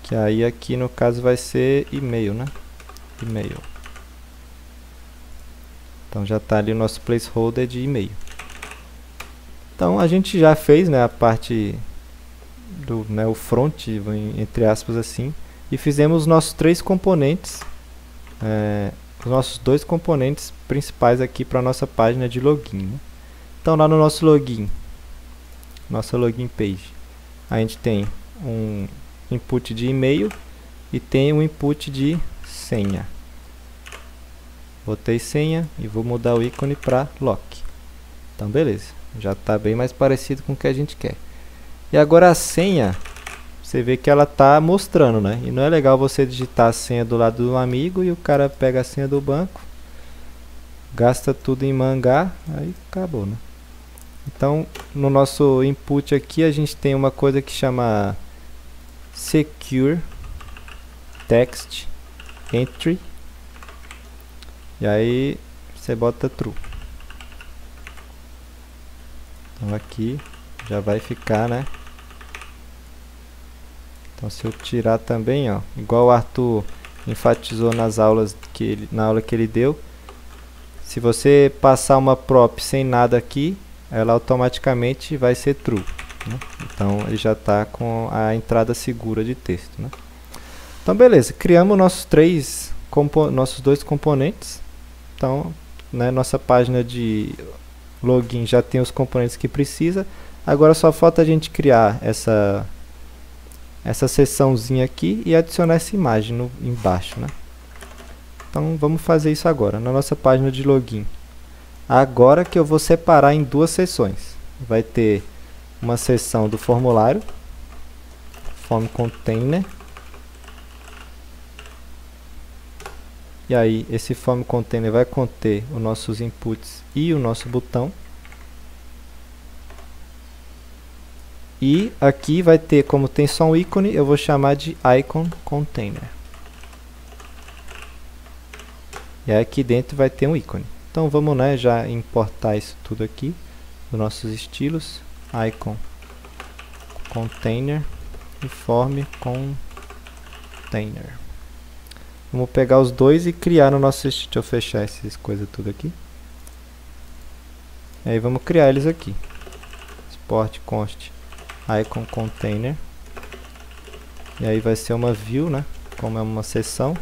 Que aí aqui no caso vai ser e-mail, né? E-mail. Então já está ali o nosso placeholder de e-mail. Então a gente já fez, né, a parte do, né, o front, entre aspas assim, e fizemos os nossos 3 componentes, os nossos 2 componentes principais aqui para a nossa página de login, né? Então lá no nosso login, nossa login page, a gente tem um input de e-mail e tem um input de senha. Botei senha e vou mudar o ícone para lock. Então beleza, já está bem mais parecido com o que a gente quer. E agora a senha, você vê que ela está mostrando, né? E não é legal você digitar a senha do lado do amigo e o cara pega a senha do banco, gasta tudo em mangá, aí acabou, né? Então no nosso input aqui a gente tem uma coisa que chama secure text entry, e aí você bota true. Então aqui já vai ficar, né? Então se eu tirar também, ó, igual o Arthur enfatizou nas aulas na aula que ele deu, se você passar uma prop sem nada aqui, ela automaticamente vai ser true, né? Então ele já está com a entrada segura de texto, né? Então beleza, criamos nossos 2 componentes. Então, né, nossa página de login já tem os componentes que precisa. Agora só falta a gente criar essa seçãozinha aqui e adicionar essa imagem embaixo, né? Então vamos fazer isso agora, na nossa página de login. Agora que eu vou separar em duas seções. Vai ter uma seção do formulário, Form Container. E aí esse Form Container vai conter os nossos inputs e o nosso botão. E aqui vai ter, como tem só um ícone, eu vou chamar de Icon Container. E aí aqui dentro vai ter um ícone. Então vamos, né, já importar isso tudo aqui, os nossos estilos, Icon Container e Form Container. Vamos pegar os dois e criar no nosso estilo. Deixa eu fechar essas coisas tudo aqui. E aí vamos criar eles aqui. Export const Icon Container. E aí vai ser uma view, né? Como é uma seção.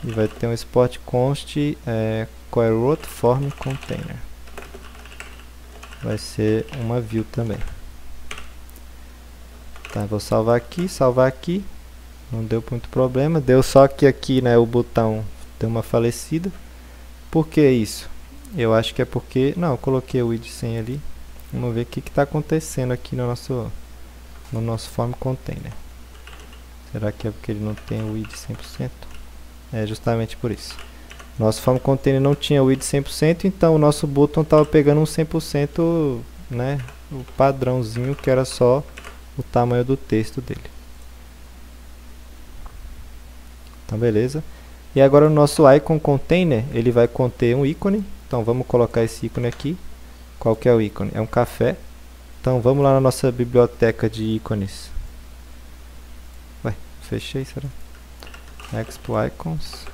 E vai ter um export const queryroot form container. Vai ser uma view também. Tá, vou salvar aqui. Não deu muito problema. Deu só que aqui, né, o botão deu uma falecida. Por que isso? Eu acho que é porque... Não, eu coloquei o id 100 ali. Vamos ver o que está acontecendo aqui no nosso form container. Será que é porque ele não tem o id 100%? É justamente por isso. Nosso form container não tinha o id 100%, então o nosso button estava pegando um 100%, né, o padrãozinho, que era só o tamanho do texto dele. Então beleza. E agora o nosso Icon Container, ele vai conter um ícone. Então vamos colocar esse ícone aqui. Qual que é o ícone? É um café. Então vamos lá na nossa biblioteca de ícones. Ué, fechei, será? Expo Icons.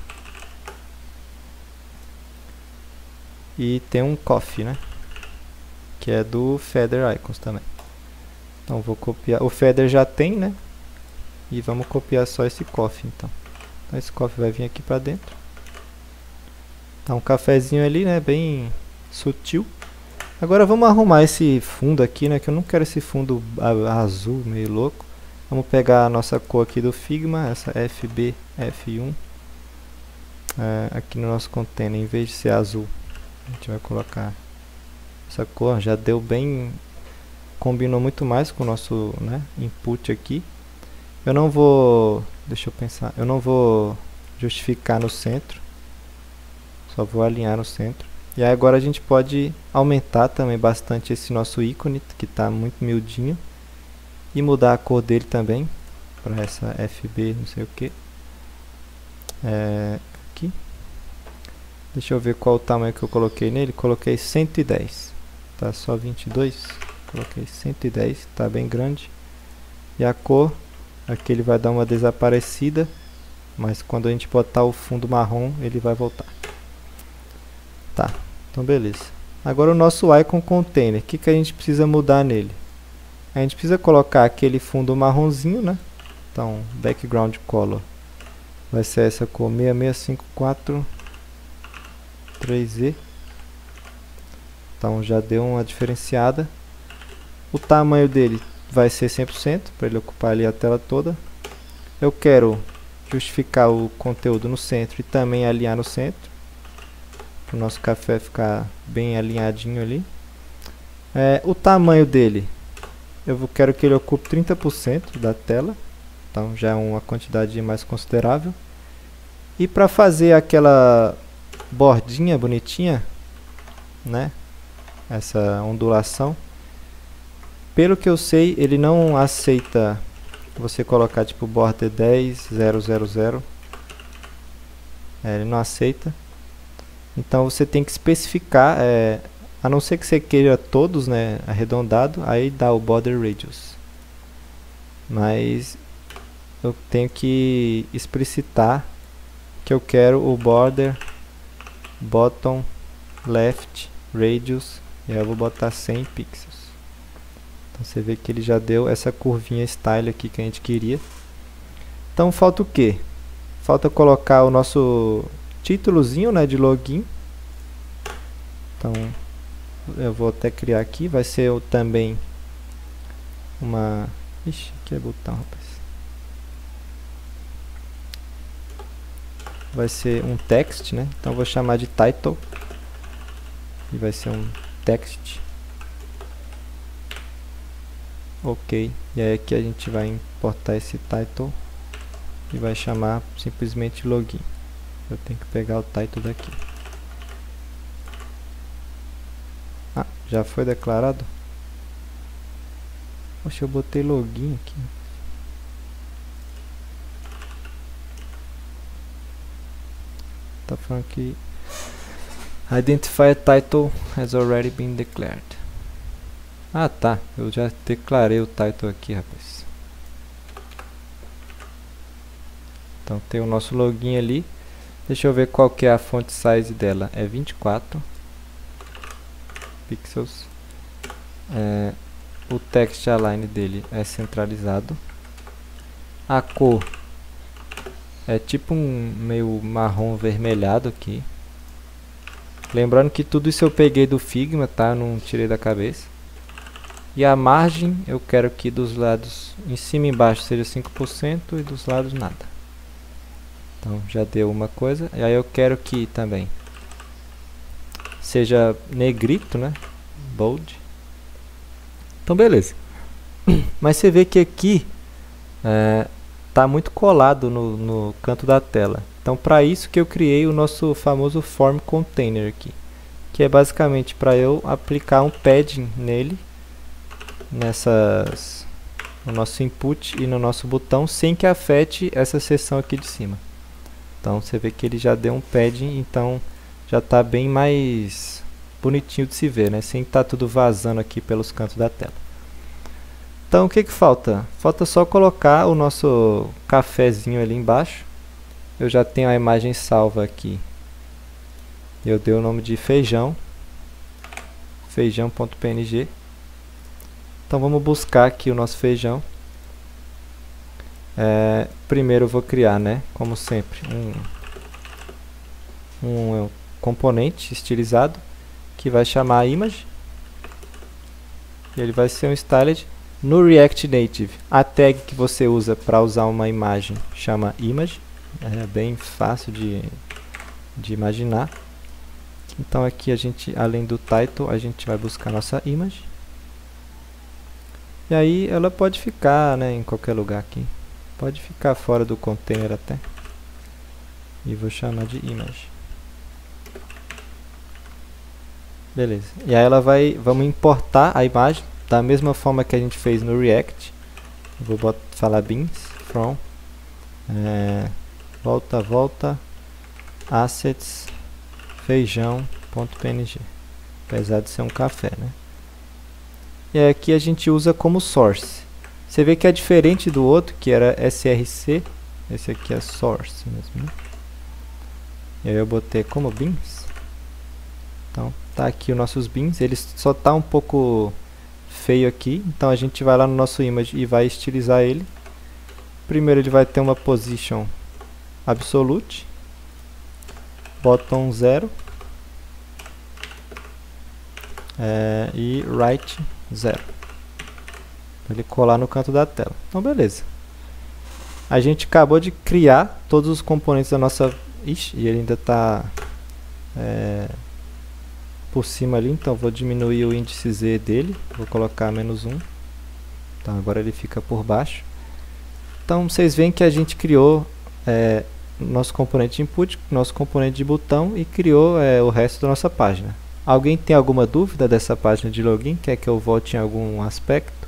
E tem um coffee, né? Que é do Feather Icons também. Então vou copiar. O Feather já tem, né? E vamos copiar só esse coffee, então. Então esse coffee vai vir aqui para dentro. Tá um cafezinho ali, né? Bem sutil. Agora vamos arrumar esse fundo aqui, né? Que eu não quero esse fundo azul, meio louco. Vamos pegar a nossa cor aqui do Figma, essa FBF1. Aqui no nosso container, em vez de ser azul, a gente vai colocar essa cor. Já deu bem... Combinou muito mais com o nosso, né, input aqui. Eu não vou... Deixa eu pensar. Eu não vou justificar no centro. Só vou alinhar no centro. E aí agora a gente pode aumentar também bastante esse nosso ícone, que está muito miudinho. E mudar a cor dele também. Para essa FB não sei o que. Aqui. Deixa eu ver qual o tamanho que eu coloquei nele. Coloquei 110. Tá só 22. Coloquei 110. Tá bem grande. E a cor... Aqui ele vai dar uma desaparecida, mas quando a gente botar o fundo marrom, ele vai voltar. Tá, então beleza. Agora o nosso Icon Container, o que a gente precisa mudar nele? A gente precisa colocar aquele fundo marronzinho, né? Então, background color vai ser essa cor 66543E. Então já deu uma diferenciada. O tamanho dele vai ser 100%, para ele ocupar ali a tela toda. Eu quero justificar o conteúdo no centro e também alinhar no centro, para o nosso café ficar bem alinhadinho ali. O tamanho dele, eu quero que ele ocupe 30% da tela, então já é uma quantidade mais considerável. E para fazer aquela bordinha bonitinha, né, essa ondulação, pelo que eu sei, ele não aceita você colocar tipo border 10.000. Ele não aceita. Então você tem que especificar, a não ser que você queira todos, né, arredondado, aí dá o border radius. Mas eu tenho que explicitar que eu quero o border bottom left radius, e aí eu vou botar 100 pixels. Então você vê que ele já deu essa curvinha style aqui que a gente queria. Então falta o que? Falta colocar o nosso títulozinho, né, de login. Então eu vou até criar aqui. Vai ser também uma... Ixi, aqui é botão, rapaz. vai ser um text, né? Então eu vou chamar de title e vai ser um text. Ok, e aí aqui a gente vai importar esse title e vai chamar simplesmente login. Eu tenho que pegar o title daqui. Ah, já foi declarado? Poxa, eu botei login aqui. Tá falando que Identifier title has already been declared. Ah tá, eu já declarei o title aqui, rapaz. Então tem o nosso login ali. Deixa eu ver qual que é a font size dela. É 24 pixels. O text align dele é centralizado. A cor é tipo um meio marrom vermelhado aqui. Lembrando que tudo isso eu peguei do Figma, tá? Não tirei da cabeça. E a margem eu quero que dos lados em cima e embaixo seja 5% e dos lados nada. Então já deu uma coisa. E aí eu quero que também seja negrito, né? Bold. Então beleza. Mas você vê que aqui tá muito colado no canto da tela. Então para isso que eu criei o nosso famoso form container aqui, que é basicamente para eu aplicar um padding nele, no nosso input e no nosso botão, sem que afete essa seção aqui de cima. Então você vê que ele já deu um padding, então já está bem mais bonitinho de se ver, né? Sem estar tudo vazando aqui pelos cantos da tela. Então o que falta? Falta só colocar o nosso cafezinho ali embaixo. Eu já tenho a imagem salva aqui. Eu dei o nome de feijão. Feijão.png. Então vamos buscar aqui o nosso feijão. Primeiro eu vou criar, né, como sempre, um componente estilizado que vai chamar image. E ele vai ser um styled. No React Native, a tag que você usa para usar uma imagem chama image. É bem fácil de imaginar. Então aqui a gente, além do title, a gente vai buscar nossa image. E aí ela pode ficar, né, em qualquer lugar aqui. Pode ficar fora do container até. E vou chamar de image. Beleza. E aí vamos importar a imagem da mesma forma que a gente fez no React. Eu vou falar beans from volta assets feijão.png, apesar de ser um café, né? E aqui a gente usa como source. Você vê que é diferente do outro, que era src. Esse aqui é source mesmo, né? E aí eu botei como beans. Então tá aqui os nossos beans. Ele só tá um pouco feio aqui, então a gente vai lá no nosso image e vai estilizar ele. Primeiro ele vai ter uma position absolute, bottom 0 e right 0, para ele colar no canto da tela. Então beleza, a gente acabou de criar todos os componentes da nossa... Ixi, e ele ainda está por cima ali, então vou diminuir o índice Z dele, vou colocar -1. Então agora ele fica por baixo. Então vocês veem que a gente criou nosso componente de input, nosso componente de botão e criou o resto da nossa página. Alguém tem alguma dúvida dessa página de login? Quer que eu volte em algum aspecto?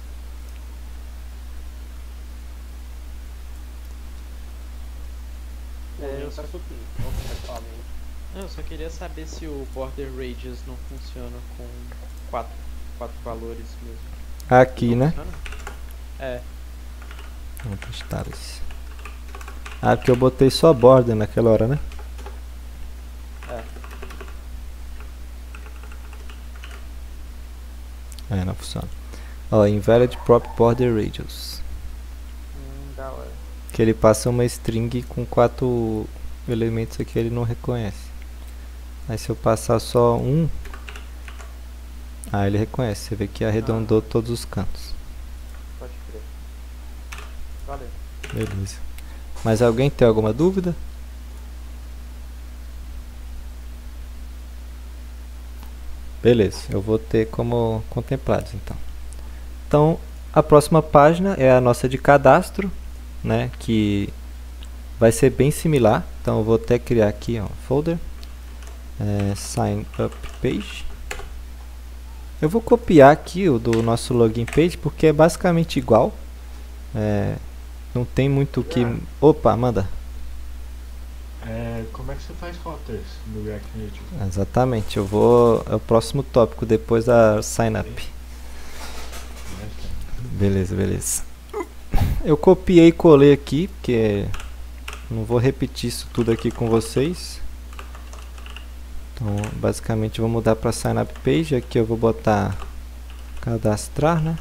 Eu só queria saber se o border radius não funciona com quatro valores mesmo. Aqui, não né? Funciona? Vamos testar isso. Ah, porque eu botei só border naquela hora, né? Não funciona. Ó, invalid prop border radius. Da hora. Que ele passa uma string com 4 elementos aqui, ele não reconhece. Aí se eu passar só um, ele reconhece. Você vê que arredondou todos os cantos. Pode crer. Valeu. Beleza. Mas alguém tem alguma dúvida? Beleza, eu vou ter como contemplados então. Então, a próxima página é a nossa de cadastro, né, que vai ser bem similar. Então eu vou até criar aqui, ó, folder sign up page. Eu vou copiar aqui o do nosso login page porque é basicamente igual. Não tem muito o que... Opa, manda. Como é que você faz rotas no React Native? Exatamente, é o próximo tópico depois da sign up. Beleza, beleza. Eu copiei e colei aqui, porque não vou repetir isso tudo aqui com vocês. Então, basicamente, vou mudar para sign up page. Aqui eu vou botar cadastrar, né?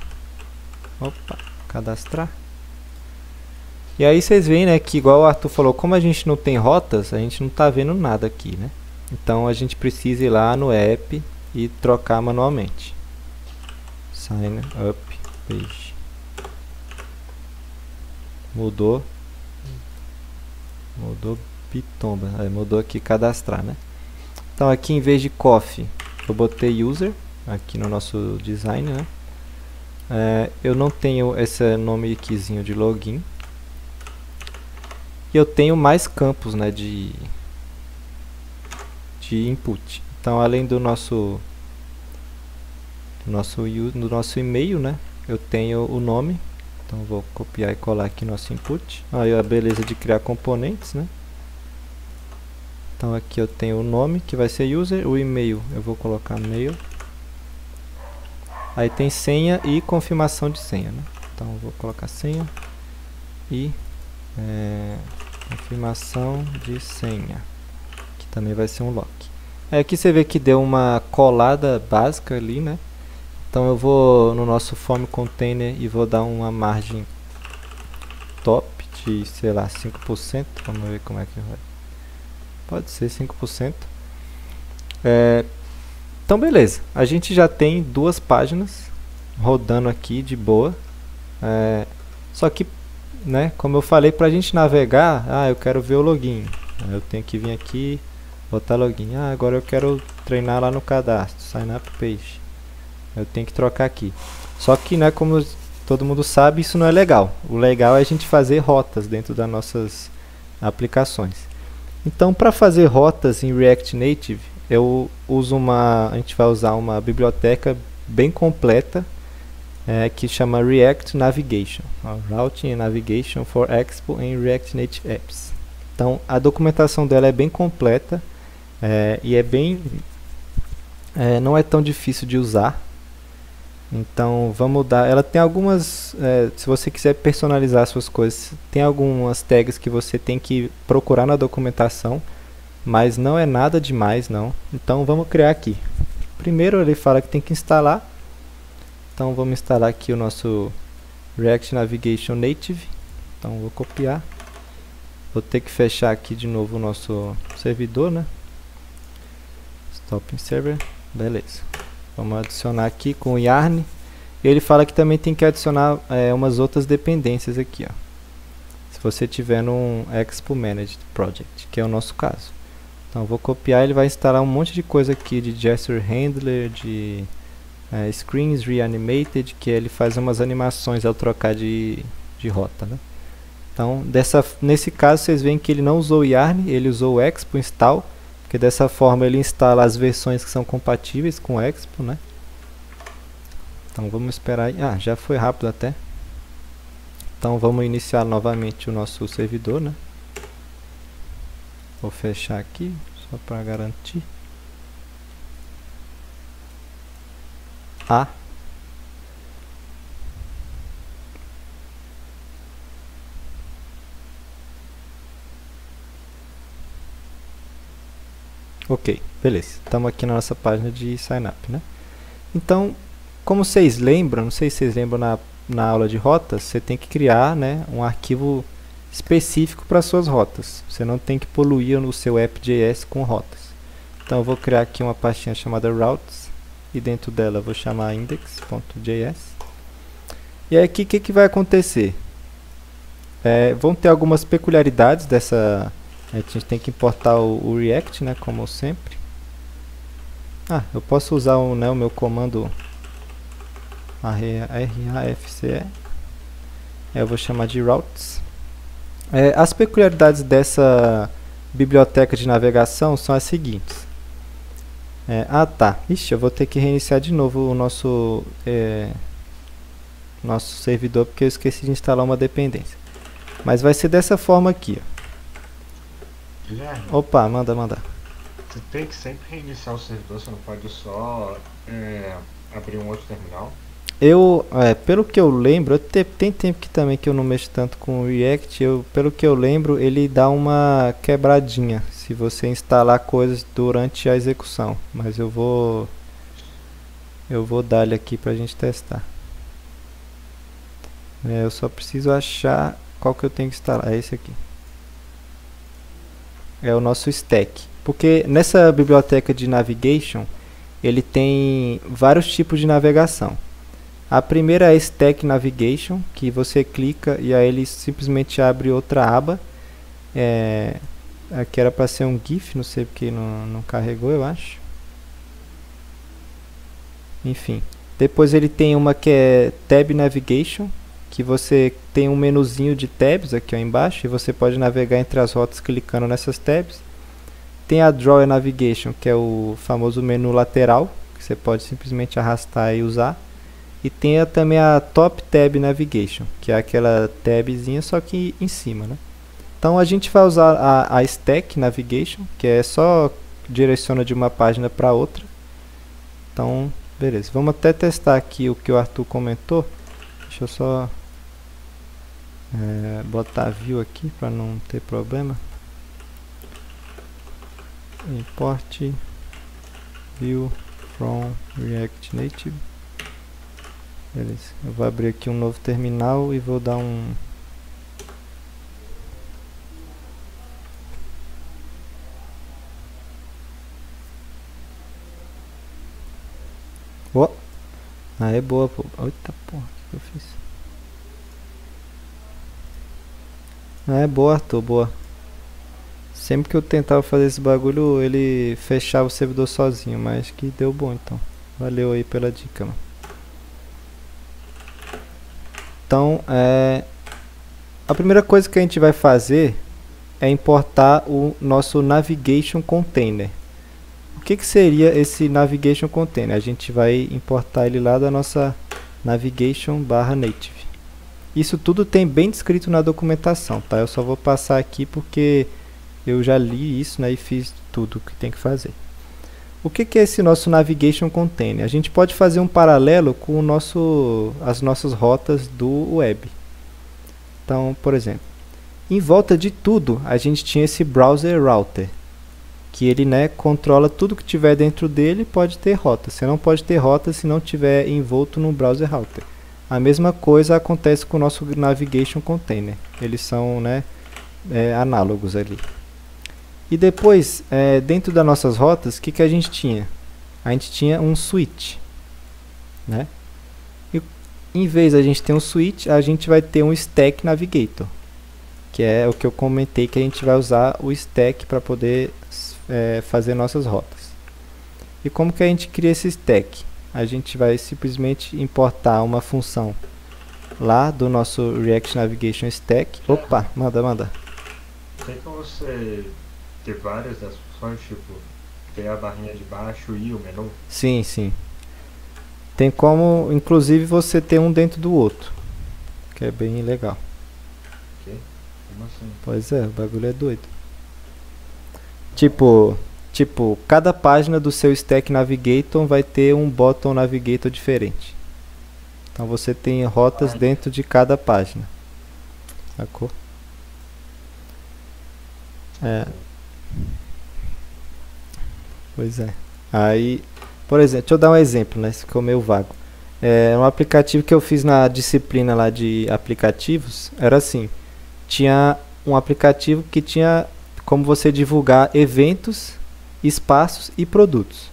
Opa, cadastrar. E aí vocês veem, né, que igual o Arthur falou, como a gente não tem rotas, a gente não está vendo nada aqui, né? Então a gente precisa ir lá no app e trocar manualmente. Sign up page. Mudou pitomba. Mudou aqui cadastrar, né? Então aqui em vez de coffee, eu botei user aqui no nosso design, né? Eu não tenho esse nome aquizinho de login. E eu tenho mais campos, né, de input. Então, além do nosso e-mail, né, eu tenho o nome. Então, vou copiar e colar aqui nosso input. Aí a beleza de criar componentes, né? Então, aqui eu tenho o nome, que vai ser user. O e-mail, eu vou colocar mail. Aí tem senha e confirmação de senha, né? Então, eu vou colocar senha e confirmação de senha, que também vai ser um lock. Aqui você vê que deu uma colada básica ali, né? Então eu vou no nosso form container e vou dar uma margem top de, sei lá, 5%. Vamos ver como é que vai. Pode ser 5%. Então beleza, a gente já tem duas páginas rodando aqui de boa. Só que, né, como eu falei, para a gente navegar, eu quero ver o login. Eu tenho que vir aqui, botar login. Agora eu quero treinar lá no cadastro, sign up page. Eu tenho que trocar aqui. Só que, né, como todo mundo sabe, isso não é legal. O legal é a gente fazer rotas dentro das nossas aplicações. Então, para fazer rotas em React Native, a gente vai usar uma biblioteca bem completa, que chama React Navigation, Routing and Navigation for Expo em React Native Apps. Então a documentação dela é bem completa e não é tão difícil de usar. Então vamos dar, ela tem algumas, se você quiser personalizar suas coisas, tem algumas tags que você tem que procurar na documentação, mas não é nada demais não. Então vamos criar aqui. Primeiro ele fala que tem que instalar. Então vamos instalar aqui o nosso React Navigation Native. Então vou copiar. Vou ter que fechar aqui de novo o nosso servidor, né? Stop in server. Beleza. Vamos adicionar aqui com o Yarn. E ele fala que também tem que adicionar umas outras dependências aqui, ó. Se você tiver num Expo Managed Project, que é o nosso caso. Então vou copiar, ele vai instalar um monte de coisa aqui de Gesture Handler, de Screens Reanimated, que ele faz umas animações ao trocar de rota, né? Então, nesse caso, vocês veem que ele não usou o Yarn, ele usou o Expo Install, porque dessa forma ele instala as versões que são compatíveis com o Expo, né? Então, vamos esperar. Já foi rápido até. Então, vamos iniciar novamente o nosso servidor, né? Vou fechar aqui, só para garantir. Ok, beleza. Estamos aqui na nossa página de sign up, né? Então, como vocês lembram, não sei se vocês lembram na aula de rotas, você tem que criar, né, um arquivo específico para suas rotas. Você não tem que poluir o seu app.js com rotas. Então eu vou criar aqui uma pastinha chamada routes e dentro dela eu vou chamar index.js. E aí aqui o que vai acontecer? Vão ter algumas peculiaridades dessa. A gente tem que importar o React, né, como sempre. eu posso usar o meu comando RAFCE. Eu vou chamar de routes. As peculiaridades dessa biblioteca de navegação são as seguintes. Ixi, eu vou ter que reiniciar de novo o nosso servidor, porque eu esqueci de instalar uma dependência. Mas vai ser dessa forma aqui, ó. Guilherme, Opa, manda. você tem que sempre reiniciar o servidor, você não pode só abrir um outro terminal. Pelo que eu lembro, tem tempo que eu não mexo tanto com o React, pelo que eu lembro, ele dá uma quebradinha se você instalar coisas durante a execução, mas eu vou dar ele aqui pra gente testar. Eu só preciso achar qual que eu tenho que instalar, é esse aqui. É o nosso stack, porque nessa biblioteca de navigation, ele tem vários tipos de navegação. A primeira é Stack Navigation, que você clica e aí ele simplesmente abre outra aba. Aqui era para ser um GIF, não sei porque não carregou, eu acho. Enfim. Depois ele tem uma que é Tab Navigation, que você tem um menuzinho de tabs aqui ó, embaixo e você pode navegar entre as rotas clicando nessas tabs. Tem a Draw Navigation, que é o famoso menu lateral, que você pode simplesmente arrastar e usar. E tem também a Top Tab Navigation, que é aquela tabzinha só que em cima, né? Então a gente vai usar a Stack Navigation, que é só direciona de uma página para outra. Então, beleza. Vamos até testar aqui o que o Arthur comentou. Deixa eu só botar view aqui para não ter problema. Import view from React Native. Beleza, eu vou abrir aqui um novo terminal e vou dar um... é boa, pô. Eita porra, o que eu fiz? É boa, Arthur, boa. Sempre que eu tentava fazer esse bagulho, ele fechava o servidor sozinho, mas que deu bom então. Valeu aí pela dica, mano. Então, a primeira coisa que a gente vai fazer é importar o nosso Navigation Container. O que seria esse Navigation Container? A gente vai importar ele lá da nossa Navigation/Native. Isso tudo tem bem descrito na documentação, tá? Eu só vou passar aqui porque eu já li isso, né, e fiz tudo o que tem que fazer. O que é esse nosso Navigation Container? A gente pode fazer um paralelo com as nossas rotas do web. Então, por exemplo, em volta de tudo, a gente tinha esse Browser Router, que ele, né, controla tudo que tiver dentro dele, pode ter rota. Você não pode ter rota se não tiver envolto no Browser Router. A mesma coisa acontece com o nosso Navigation Container. Eles são, né, análogos ali. E depois, dentro das nossas rotas, o que a gente tinha? A gente tinha um switch, né? E em vez de a gente ter um switch, a gente vai ter um Stack Navigator, que é o que eu comentei, que a gente vai usar o stack para poder fazer nossas rotas. E como que a gente cria esse stack? A gente vai simplesmente importar uma função lá do nosso React Navigation Stack. Opa, manda. Tem como você ter várias das funções, tipo, ter a barrinha de baixo e o menu? Sim. Tem como, inclusive, você ter um dentro do outro, que é bem legal. Ok? Como assim? Pois é, o bagulho é doido. Tipo, cada página do seu Stack Navigator vai ter um Bottom Navigator diferente. Então você tem rotas dentro de cada página. Sacou? Pois é. Aí, por exemplo, deixa eu dar um exemplo, né? Esse ficou meio vago. Um aplicativo que eu fiz na disciplina lá de aplicativos, era assim. Tinha um aplicativo que tinha como você divulgar eventos, espaços e produtos.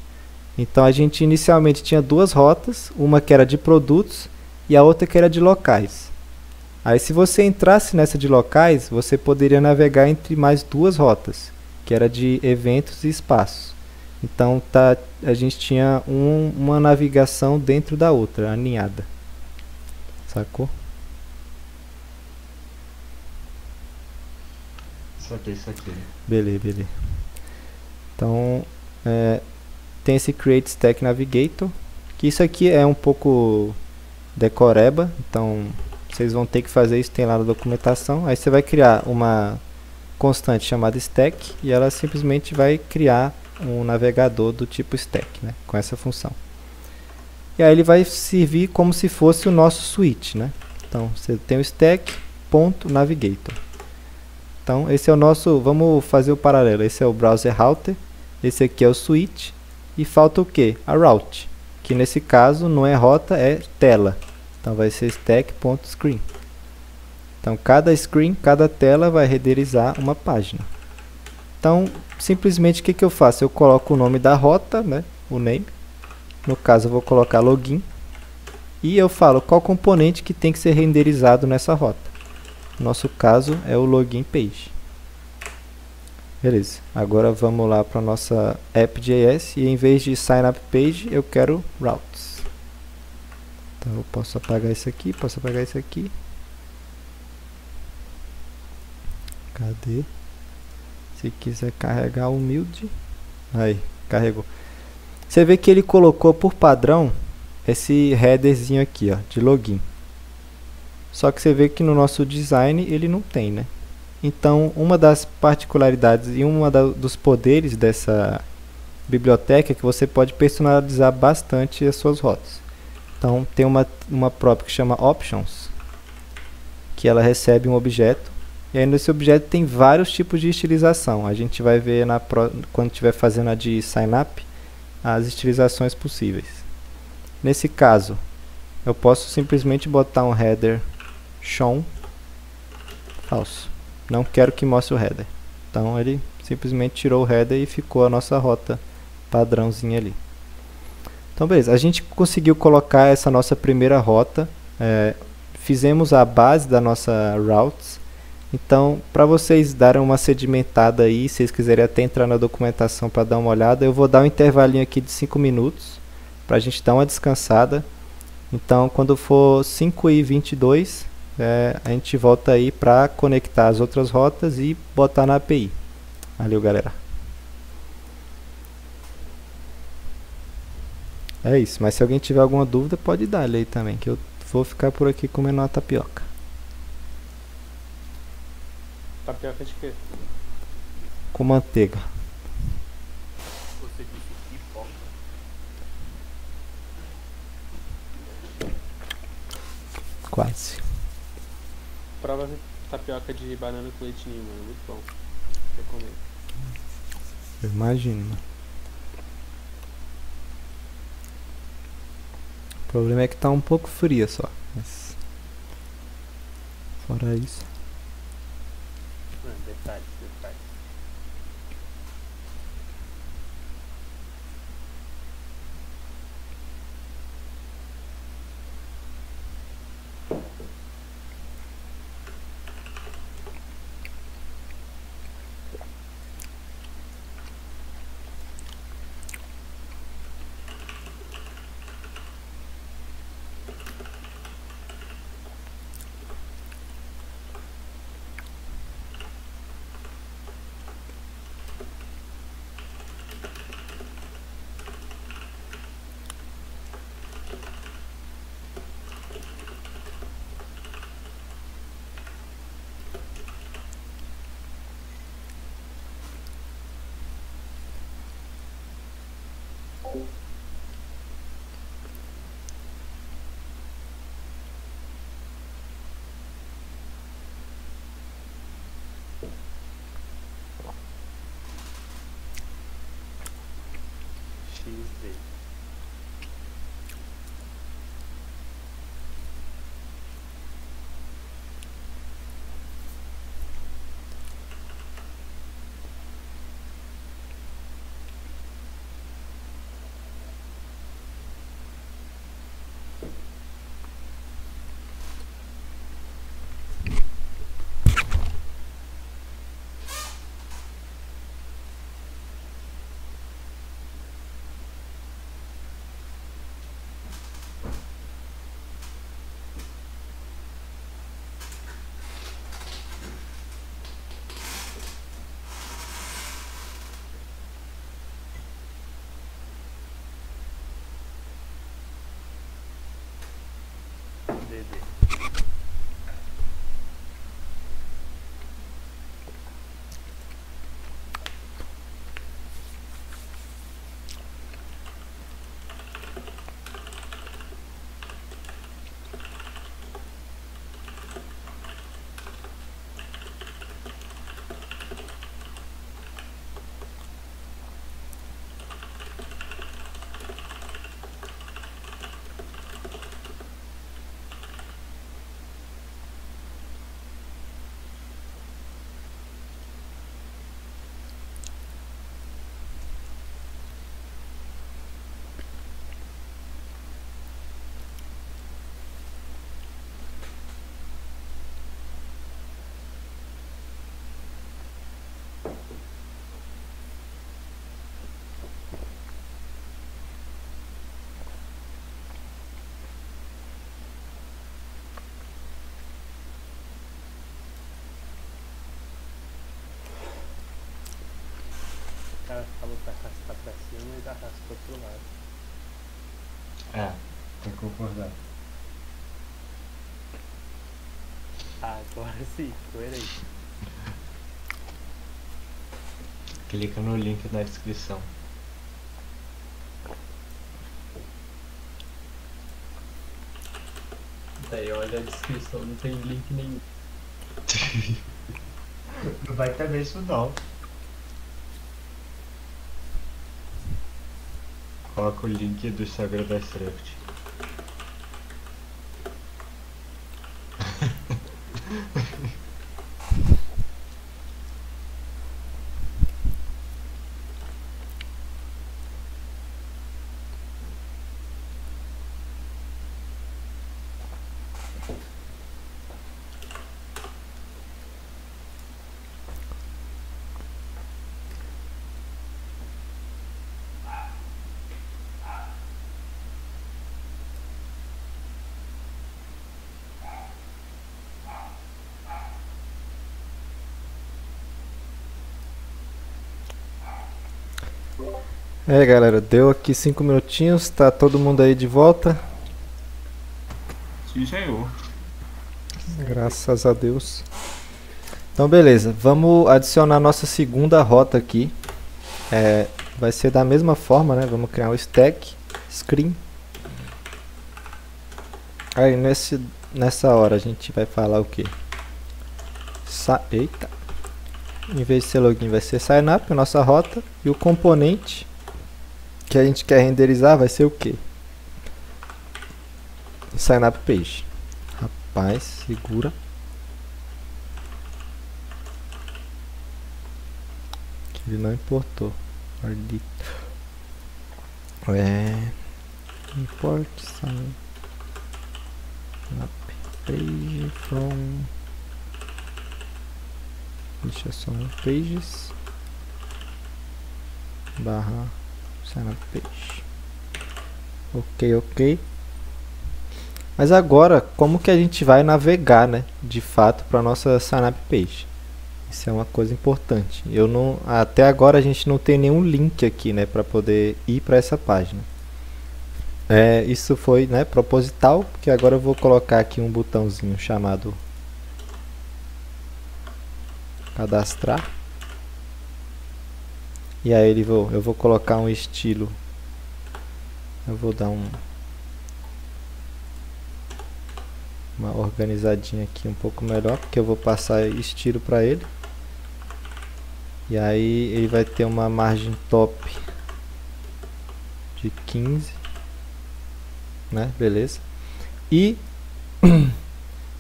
Então a gente inicialmente tinha duas rotas, uma que era de produtos e a outra que era de locais. Aí se você entrasse nessa de locais, você poderia navegar entre mais duas rotas, que era de eventos e espaços. Então a gente tinha uma navegação dentro da outra, alinhada. Sacou? Isso aqui. Beleza. Então, tem esse Create Stack Navigator, que isso aqui é um pouco decoreba, então vocês vão ter que fazer isso, tem lá na documentação. Aí você vai criar uma constante chamada stack e ela simplesmente vai criar um navegador do tipo stack, né, com essa função. E aí ele vai servir como se fosse o nosso switch, né? Então você tem o stack.navigator. Então esse é o nosso, vamos fazer o paralelo, esse é o browser router, esse aqui é o switch e falta o que? A route, que nesse caso não é rota, é tela. Então vai ser stack.screen. Então cada screen, cada tela vai renderizar uma página. Então simplesmente o que eu faço? Eu coloco o nome da rota, né? O name. No caso eu vou colocar login. E eu falo qual componente que tem que ser renderizado nessa rota. No nosso caso é o login page. Beleza. Agora vamos lá para a nossa app.js e em vez de sign up page eu quero routes. Então eu posso apagar isso aqui, posso apagar isso aqui. Cadê? Se quiser carregar humilde. Aí, carregou. Você vê que ele colocou por padrão esse headerzinho aqui, ó, de login. Só que você vê que no nosso design ele não tem, né? Então, uma das particularidades e dos poderes dessa biblioteca é que você pode personalizar bastante as suas rotas. Então, tem uma própria que chama Options, que ela recebe um objeto. E aí nesse objeto tem vários tipos de estilização. A gente vai ver quando estiver fazendo a de sign up, as estilizações possíveis. Nesse caso, eu posso simplesmente botar um header shown falso. Não quero que mostre o header. Então ele simplesmente tirou o header e ficou a nossa rota padrãozinha ali. Então beleza, a gente conseguiu colocar essa nossa primeira rota. Fizemos a base da nossa routes. Então, para vocês darem uma sedimentada aí, se vocês quiserem até entrar na documentação para dar uma olhada, eu vou dar um intervalinho aqui de 5 minutos, para a gente dar uma descansada. Então, quando for 5h22, a gente volta aí para conectar as outras rotas e botar na API. Valeu, galera. É isso, mas se alguém tiver alguma dúvida, pode dar aí também, que eu vou ficar por aqui comendo uma tapioca. Tapioca de quê? Com manteiga. Você disse pipoca. Quase. Prova tapioca de banana com leite ninho, mano. Muito bom. Recomendo. Eu imagino, mano. O problema é que tá um pouco fria só. Mas fora isso. Detalhes. XZ. botar arrastar pra cima e arrasta pro outro lado. É, tem que concordar. Agora sim, coerente. Clica no link na descrição. Daí olha a descrição, não tem link nenhum. Não vai ter isso não. Coloca o link do Instagram da Sraft. É, galera, deu aqui 5 minutinhos, tá todo mundo aí de volta. Sim, senhor. Graças a Deus. Então, beleza, vamos adicionar nossa segunda rota aqui. Vai ser da mesma forma, né? Vamos criar um stack, screen. Aí, nessa hora, a gente vai falar o quê? Eita! Em vez de ser login, vai ser signup, a nossa rota. E o componente que a gente quer renderizar vai ser o quê? Signup page. Rapaz, segura. Que ele não importou. Import signup page from. Deixa só pages barra signup page. Ok. Mas agora, como que a gente vai navegar, né, de fato, para nossa signup page? Isso é uma coisa importante. Até agora a gente não tem nenhum link aqui, né, para poder ir para essa página. Isso foi, né, proposital, porque agora eu vou colocar aqui um botãozinho chamado cadastrar. E aí eu vou colocar um estilo. Eu vou dar uma organizadinha aqui um pouco melhor, porque eu vou passar estilo para ele. E aí ele vai ter uma margem top de 15, né? Beleza. E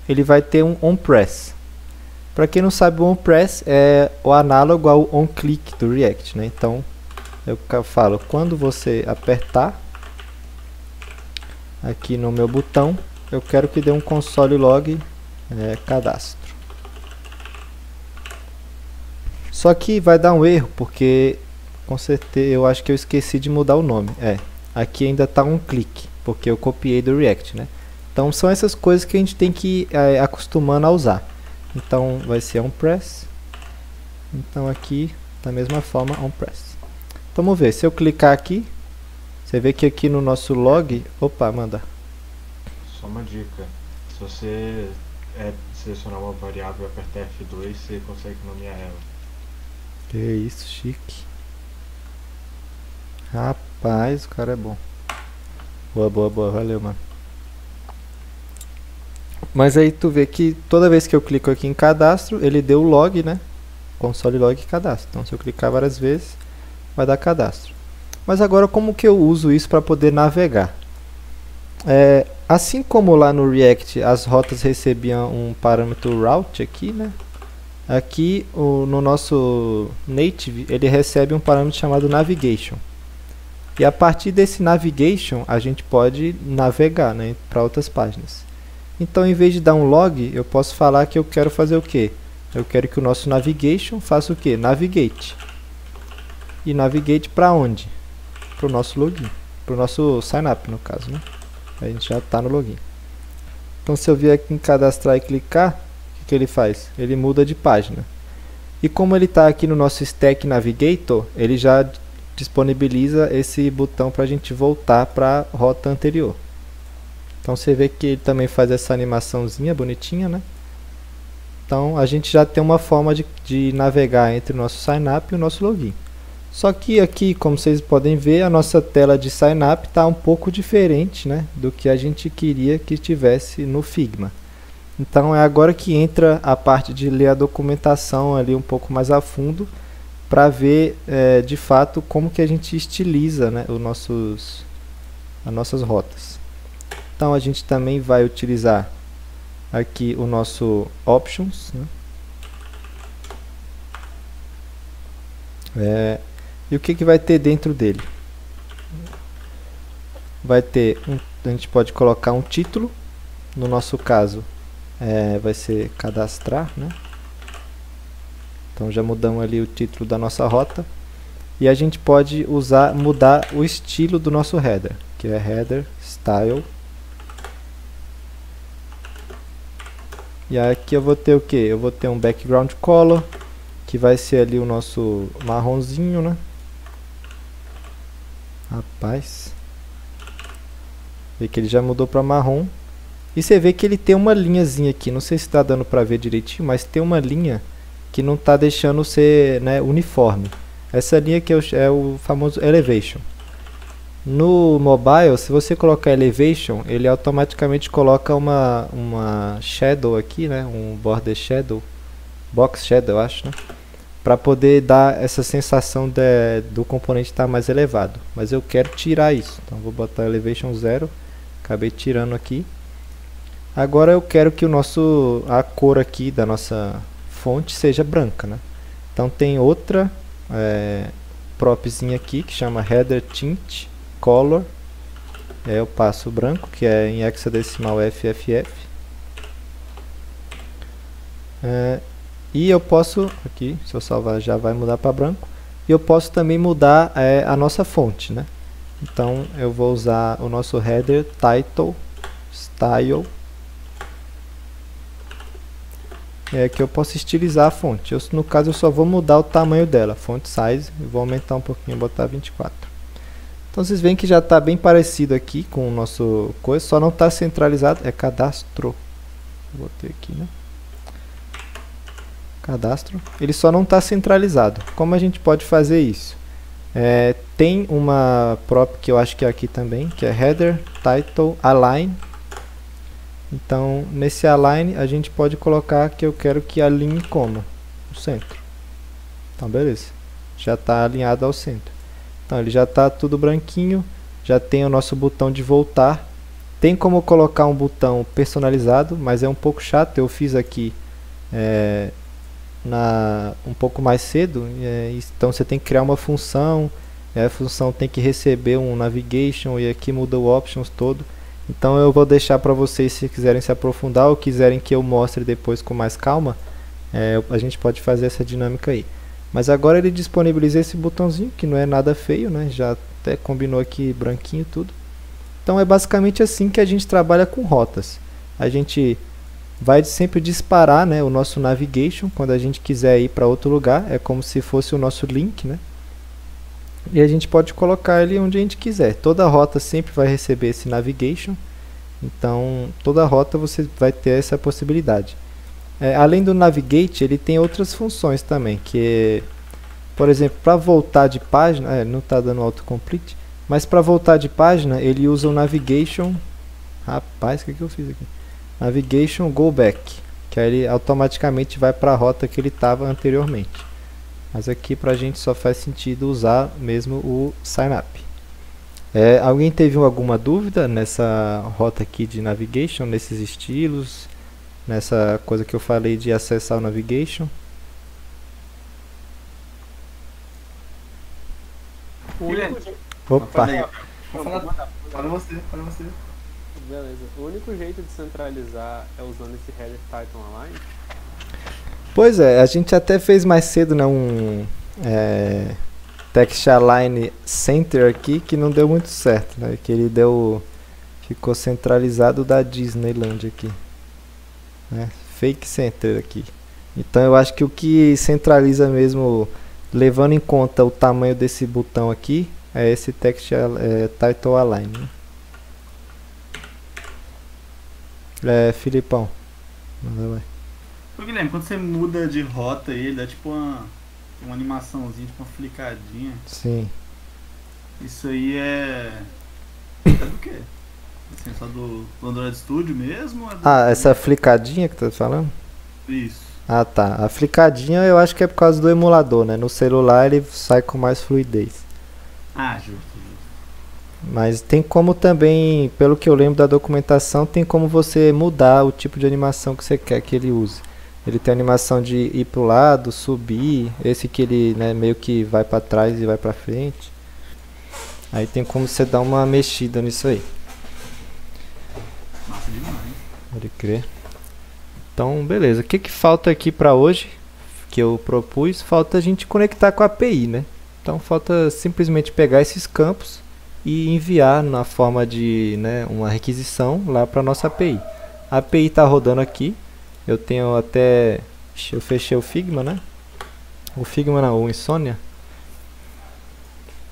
ele vai ter um onPress. Para quem não sabe, o onPress é o análogo ao onClick do React, né? Então eu falo, quando você apertar aqui no meu botão, eu quero que dê um console log cadastro. Só que vai dar um erro, porque com certeza eu acho que eu esqueci de mudar o nome. Aqui ainda está onClick, porque eu copiei do React, né? Então são essas coisas que a gente tem que ir acostumando a usar. Então vai ser onPress. Então aqui da mesma forma onPress. Então, vamos ver, se eu clicar aqui, você vê que aqui no nosso log, opa, manda. Só uma dica, se você selecionar uma variável e apertar F2, você consegue nomear ela. Que isso, chique. Rapaz, o cara é bom. Boa, valeu, mano. Mas aí tu vê que toda vez que eu clico aqui em cadastro, ele deu o log, né? Console log cadastro. Então se eu clicar várias vezes, vai dar cadastro. Mas agora como que eu uso isso para poder navegar? Assim como lá no React as rotas recebiam um parâmetro route aqui, né? Aqui no nosso native ele recebe um parâmetro chamado navigation. E a partir desse navigation a gente pode navegar, né, para outras páginas. Então, em vez de dar um log, eu posso falar que eu quero fazer o quê? Eu quero que o nosso navigation faça o quê? Navigate. E navigate para onde? Para o nosso login. Para o nosso signup, no caso, né? A gente já está no login. Então, se eu vier aqui em cadastrar e clicar, o que ele faz? Ele muda de página. E como ele está aqui no nosso stack navigator, ele já disponibiliza esse botão para a gente voltar para a rota anterior. Então você vê que ele também faz essa animaçãozinha bonitinha, né? Então a gente já tem uma forma de navegar entre o nosso sign up e o nosso login. Só que aqui, como vocês podem ver, a nossa tela de sign up está um pouco diferente, né, do que a gente queria que tivesse no Figma. Então é agora que entra a parte de ler a documentação ali um pouco mais a fundo, para ver de fato como que a gente estiliza, né, as nossas rotas. Então a gente também vai utilizar aqui o nosso Options, né? E o que vai ter dentro dele? Vai ter a gente pode colocar um título, no nosso caso vai ser cadastrar, né? Então já mudamos ali o título da nossa rota. E a gente pode mudar o estilo do nosso header, que é header style. E aqui eu vou ter o que? Eu vou ter um background color, que vai ser ali o nosso marronzinho, né? Rapaz, vê que ele já mudou para marrom. E você vê que ele tem uma linhazinha aqui, não sei se está dando para ver direitinho, mas tem uma linha que não está deixando ser, né, uniforme. Essa linha que é o famoso elevation. No mobile, se você colocar elevation, ele automaticamente coloca uma shadow aqui, né, um border shadow, box shadow, acho, né, para poder dar essa sensação do componente estar mais elevado. Mas eu quero tirar isso, então vou botar elevation 0, acabei tirando aqui. Agora eu quero que a cor aqui da nossa fonte seja branca, né? Então tem outra propzinha aqui que chama header tint color. Eu passo branco, que é em hexadecimal FFF. E eu posso, aqui, se eu salvar já vai mudar para branco. E eu posso também mudar a nossa fonte, né? Então eu vou usar o nosso header title style. Que eu posso estilizar a fonte. No caso eu só vou mudar o tamanho dela, font size, e vou aumentar um pouquinho, botar 24. Então vocês veem que já está bem parecido aqui com o nosso coisa, só não está centralizado, é cadastro. Vou ter aqui, né? Cadastro. Ele só não está centralizado. Como a gente pode fazer isso? Tem uma prop que eu acho que é aqui também, que é header title align. Então nesse align a gente pode colocar que eu quero que alinhe como? No centro. Então beleza, já está alinhado ao centro. Então ele já está tudo branquinho, já tem o nosso botão de voltar. Tem como colocar um botão personalizado, mas é um pouco chato. Eu fiz aqui um pouco mais cedo, então você tem que criar uma função, a função tem que receber um navigation, e aqui muda o options todo. Então eu vou deixar para vocês, se quiserem se aprofundar ou quiserem que eu mostre depois com mais calma, a gente pode fazer essa dinâmica aí. Mas agora ele disponibiliza esse botãozinho, que não é nada feio, né? Já até combinou aqui branquinho tudo. Então é basicamente assim que a gente trabalha com rotas. A gente vai sempre disparar, né, o nosso navigation quando a gente quiser ir para outro lugar. É como se fosse o nosso link, né? E a gente pode colocar ele onde a gente quiser. Toda rota sempre vai receber esse navigation. Então toda rota você vai ter essa possibilidade. Além do navigate, ele tem outras funções também, que por exemplo, para voltar de página, não está dando autocomplete, mas para voltar de página ele usa o navigation. Rapaz, o que eu fiz aqui? Navigation go back, que aí ele automaticamente vai para a rota que ele estava anteriormente. Mas aqui pra gente só faz sentido usar mesmo o sign up. Alguém teve alguma dúvida nessa rota aqui de navigation, nesses estilos, nessa coisa que eu falei de acessar o navigation? Opa! Fala você. Beleza. O único jeito de centralizar é usando esse header title align? Pois é, a gente até fez mais cedo, né, um text align center aqui que não deu muito certo, né, que ele ficou centralizado da Disneyland aqui, né, fake center aqui. Então eu acho que o que centraliza mesmo levando em conta o tamanho desse botão aqui, é esse text title align, né? Filipão, manda lá. Ô Guilherme, quando você muda de rota aí, ele dá tipo uma animaçãozinha, tipo uma flicadinha. Sim. Isso aí é do quê? Assim, só do Android Studio mesmo? Essa flicadinha que tu tá falando? Isso. Ah, tá. A flicadinha eu acho que é por causa do emulador, né? No celular ele sai com mais fluidez. Justo. Mas tem como também, pelo que eu lembro da documentação, tem como você mudar o tipo de animação que você quer que ele use. Ele tem animação de ir pro lado, subir, esse que ele, né, meio que vai para trás e vai para frente. Aí tem como você dar uma mexida nisso aí. Massa demais. Pode crer. Então, beleza. O que falta aqui para hoje, que eu propus? Falta a gente conectar com a API, né? Então, falta simplesmente pegar esses campos e enviar na forma de, né, uma requisição lá para nossa API. A API está rodando aqui. Eu tenho até... Eu fechei o Figma, né? O Figma não, o Insomnia.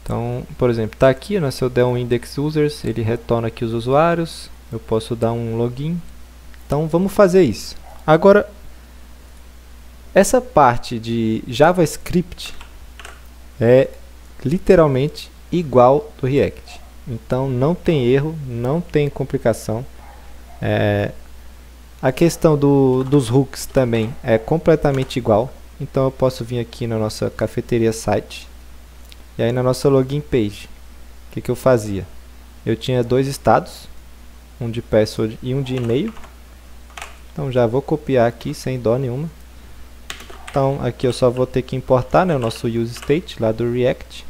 Então, por exemplo, está aqui, né? Se eu der um index users, ele retorna aqui os usuários. Eu posso dar um login. Então, vamos fazer isso. Agora, essa parte de JavaScript é literalmente igual do React. Então, não tem erro, não tem complicação. A questão dos hooks também é completamente igual. Então, eu posso vir aqui na nossa cafeteria site. E aí, na nossa login page, o que eu fazia? Eu tinha dois estados, um de password e um de e-mail. Então, já vou copiar aqui sem dó nenhuma. Então, aqui eu só vou ter que importar, né, o nosso use state lá do React.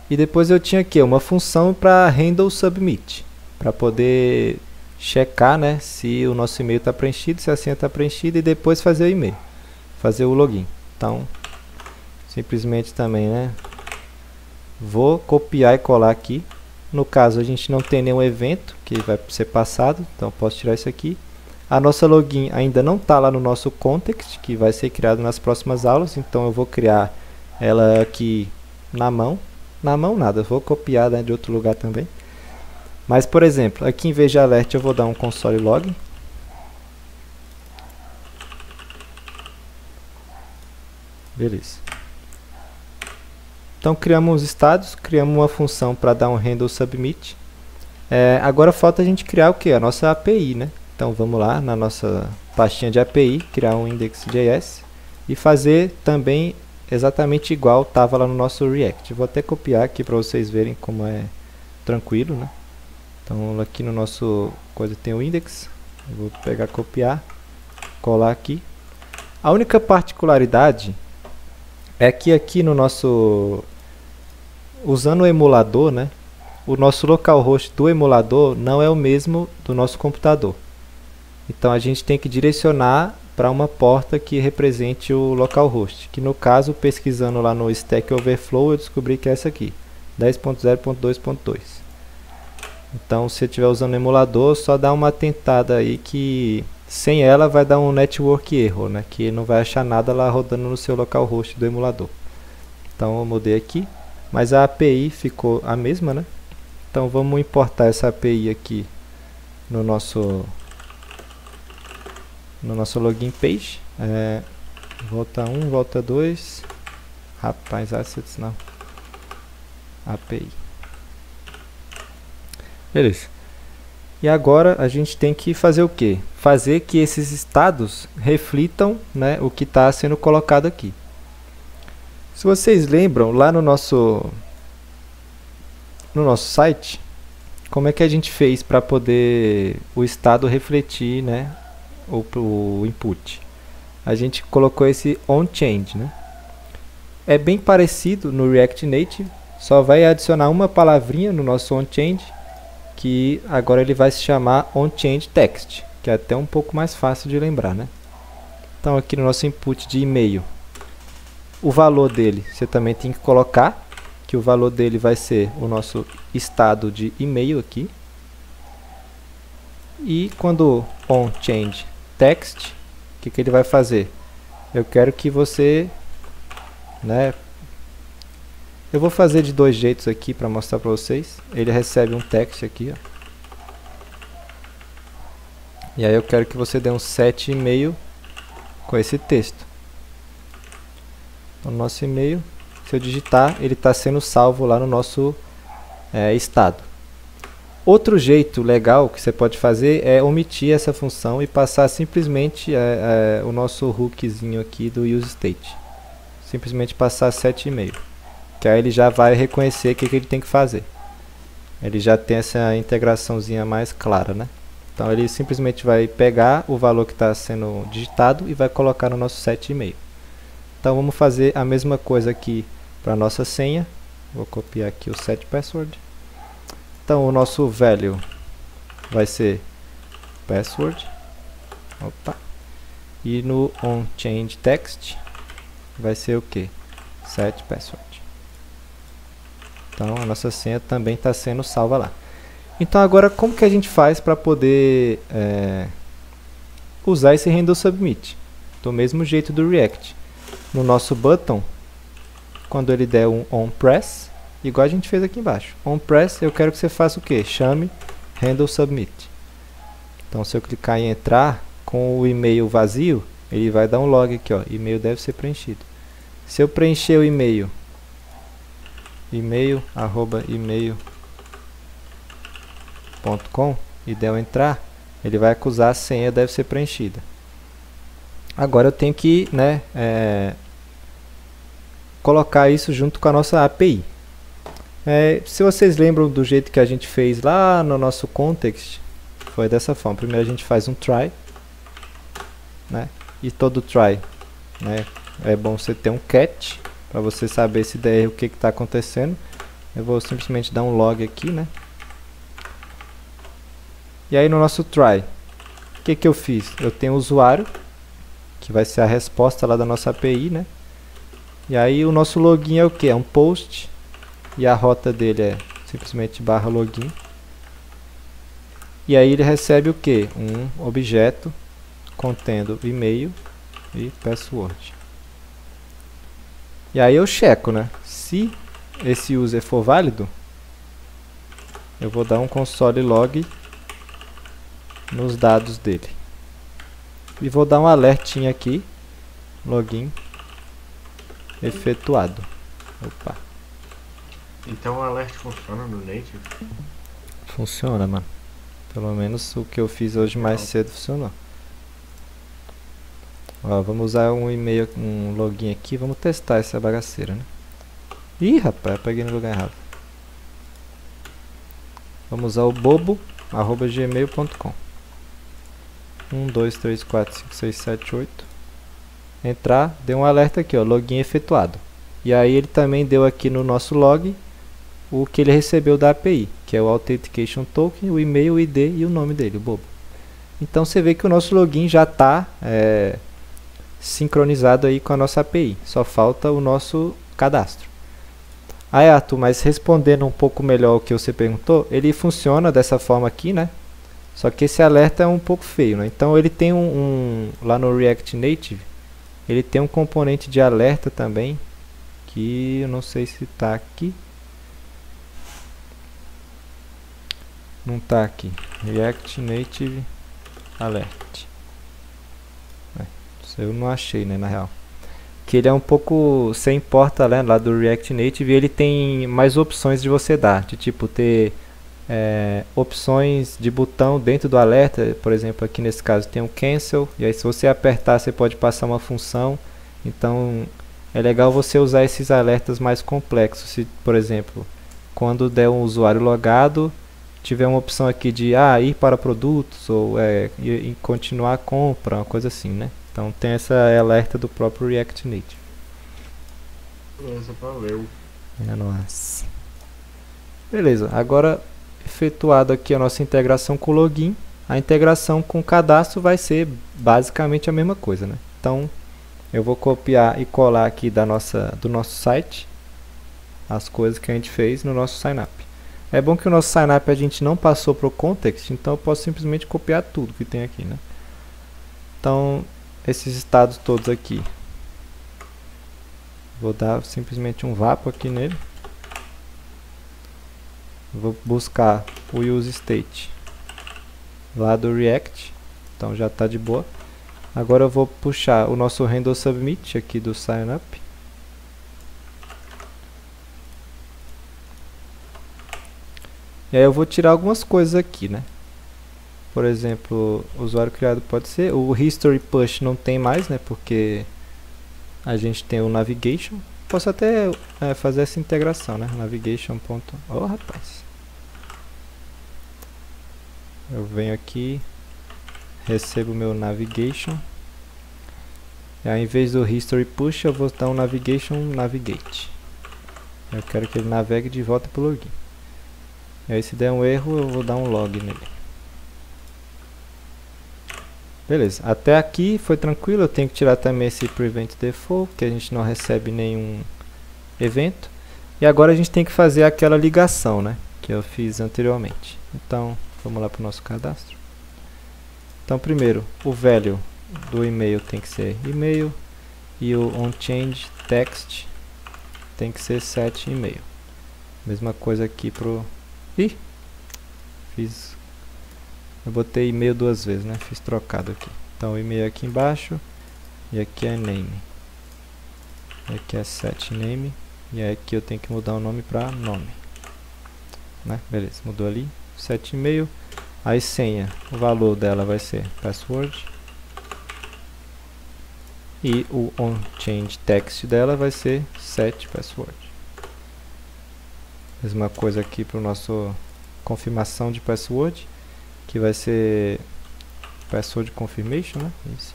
E depois eu tinha aqui uma função para handle submit, para poder checar, né, se o nosso e-mail está preenchido, se a senha está preenchida, e depois fazer o e-mail, fazer o login. Então, simplesmente também, né, vou copiar e colar aqui. No caso, a gente não tem nenhum evento que vai ser passado, então posso tirar isso aqui. A nossa login ainda não está lá no nosso context, que vai ser criado nas próximas aulas, então eu vou criar ela aqui na mão. Na mão nada, vou copiar, né, de outro lugar também. Mas, por exemplo, aqui em vez de alert eu vou dar um console log. Beleza. Então criamos os estados, criamos uma função para dar um handle submit. Agora falta a gente criar o que? A nossa API, né? Então vamos lá na nossa pastinha de API, criar um index.js e fazer também exatamente igual estava lá no nosso React. Vou até copiar aqui para vocês verem como é tranquilo, né? Então aqui no nosso coisa tem o index. Eu vou pegar, copiar, colar aqui. A única particularidade é que aqui no nosso, usando o emulador, né, o nosso localhost do emulador não é o mesmo do nosso computador. Então a gente tem que direcionar para uma porta que represente o localhost, que no caso, pesquisando lá no Stack Overflow, eu descobri que é essa aqui, 10.0.2.2. Então, se você estiver usando o emulador, só dá uma tentada aí que sem ela vai dar um network error, né? Que não vai achar nada lá rodando no seu localhost do emulador. Então, eu mudei aqui, mas a API ficou a mesma, né? Então, vamos importar essa API aqui no nosso login page. Volta 1, volta 2. Rapaz, assets não. API. Beleza. E agora a gente tem que fazer o que? Fazer que esses estados reflitam, né, o que está sendo colocado aqui. Se vocês lembram, lá no nosso site, como é que a gente fez para poder o estado refletir, né, o input? A gente colocou esse onChange, né? É bem parecido no React Native, só vai adicionar uma palavrinha no nosso onChange, que agora ele vai se chamar onChangeText, que é até um pouco mais fácil de lembrar, né? Então aqui no nosso input de e-mail, o valor dele você também tem que colocar, que o valor dele vai ser o nosso estado de e-mail aqui. E quando onChangeText, o que ele vai fazer? Eu quero que você né? Eu vou fazer de dois jeitos aqui para mostrar para vocês. Ele recebe um text aqui, ó. E aí eu quero que você dê um 7,5 com esse texto. Então, no nosso e-mail, se eu digitar, ele está sendo salvo lá no nosso estado. Outro jeito legal que você pode fazer é omitir essa função e passar simplesmente o nosso hookzinho aqui do useState. Simplesmente passar 7,5. Que aí ele já vai reconhecer o que ele tem que fazer. Ele já tem essa integraçãozinha mais clara, né? Então ele simplesmente vai pegar o valor que está sendo digitado e vai colocar no nosso 7,5. Então vamos fazer a mesma coisa aqui para a nossa senha. Vou copiar aqui o set password. Então o nosso value vai ser password. Opa. E no onChange text vai ser o que? Set password. Então a nossa senha também está sendo salva lá. Então agora como que a gente faz para poder usar esse handle submit? Do mesmo jeito do React. No nosso button, quando ele der um onPress, igual a gente fez aqui embaixo. OnPress, eu quero que você faça o que? Chame handle submit. Então se eu clicar em entrar com o e-mail vazio, ele vai dar um log aqui, ó, e-mail deve ser preenchido. Se eu preencher o e-mail, e-mail@email.com e der um entrar, ele vai acusar a senha deve ser preenchida. Agora eu tenho que, né, colocar isso junto com a nossa API. Se vocês lembram do jeito que a gente fez lá no nosso context, foi dessa forma. Primeiro a gente faz um try, né, e todo try, né, é bom você ter um catch para você saber se der erro o que está acontecendo. Eu vou simplesmente dar um log aqui, né? E aí no nosso try, o que eu fiz? Eu tenho o usuário, que vai ser a resposta lá da nossa API, né? E aí o nosso login é o que? É um post, e a rota dele é simplesmente /login. E aí ele recebe o que? Um objeto contendo e-mail e password. E aí eu checo, né? Se esse user for válido, eu vou dar um console log nos dados dele. E vou dar um alertinho aqui, login efetuado. Opa. Então o alert funciona no Native? Funciona, mano. Pelo menos o que eu fiz hoje mais cedo funcionou. Ó, vamos usar um e-mail, um login aqui, vamos testar essa bagaceira, né? Ih, rapaz, eu peguei no lugar errado. Vamos usar o bobo@gmail.com. 1, 2, 3, 4, 5, 6, 7, 8. Entrar, deu um alerta aqui, ó, login efetuado. E aí ele também deu aqui no nosso log o que ele recebeu da API, que é o Authentication Token, o e-mail, o ID e o nome dele, o bobo. Então você vê que o nosso login já está sincronizado aí com a nossa API. Só falta o nosso cadastro. Aí, Arthur, mas respondendo um pouco melhor o que você perguntou, ele funciona dessa forma aqui, né? Só que esse alerta é um pouco feio, né? Então ele tem lá no React Native, ele tem um componente de alerta também, que eu não sei se está aqui. Não está aqui. React Native Alert. Eu não achei, né, na real. Que ele é um pouco, você importa, né, lá do React Native, e ele tem mais opções de você dar, de tipo ter opções de botão dentro do alerta. Por exemplo, aqui nesse caso tem um cancel, e aí se você apertar você pode passar uma função. Então é legal você usar esses alertas mais complexos. Se, por exemplo, quando der um usuário logado, tiver uma opção aqui de ir para produtos, ou continuar a compra, uma coisa assim, né? Então tem essa alerta do próprio React Native. Beleza, valeu. É nóis. Beleza, agora efetuado aqui a nossa integração com o login, a integração com o cadastro vai ser basicamente a mesma coisa, né? Então eu vou copiar e colar aqui do nosso site as coisas que a gente fez no nosso sign up. É bom que o nosso sign up a gente não passou para o context, então eu posso simplesmente copiar tudo que tem aqui, né? Então esses estados todos aqui Vou dar simplesmente um vapo aqui nele. Vou buscar o use state lá do React. Então já está de boa. Agora eu vou puxar o nosso handle submit aqui do sign up. E aí eu vou tirar algumas coisas aqui, né? Por exemplo, o usuário criado pode ser. O history push não tem mais, né? Porque a gente tem o navigation. Posso até fazer essa integração, né? Navigation. Oh, rapaz. Eu venho aqui, recebo meu navigation. E aí, em vez do history push, eu vou dar um navigation navigate. Eu quero que ele navegue de volta para o login. E aí, se der um erro, eu vou dar um log nele. Beleza, até aqui foi tranquilo. Eu tenho que tirar também esse prevent default, que a gente não recebe nenhum evento. E agora a gente tem que fazer aquela ligação, né, que eu fiz anteriormente. Então, vamos lá para o nosso cadastro. Então, primeiro, o value do e-mail tem que ser e-mail. E o onChange text tem que ser set e-mail. Mesma coisa aqui pro... Ih! Eu botei e-mail duas vezes, né? Fiz trocado aqui. Então, o e-mail aqui embaixo. E aqui é name. E aqui é set name. E aí aqui eu tenho que mudar o nome para nome. Né? Beleza, mudou ali. Set e-mail. Aí senha. O valor dela vai ser password. E o onChange text dela vai ser set password. Mesma coisa aqui para o nosso confirmação de password, que vai ser password confirmation, né? Isso.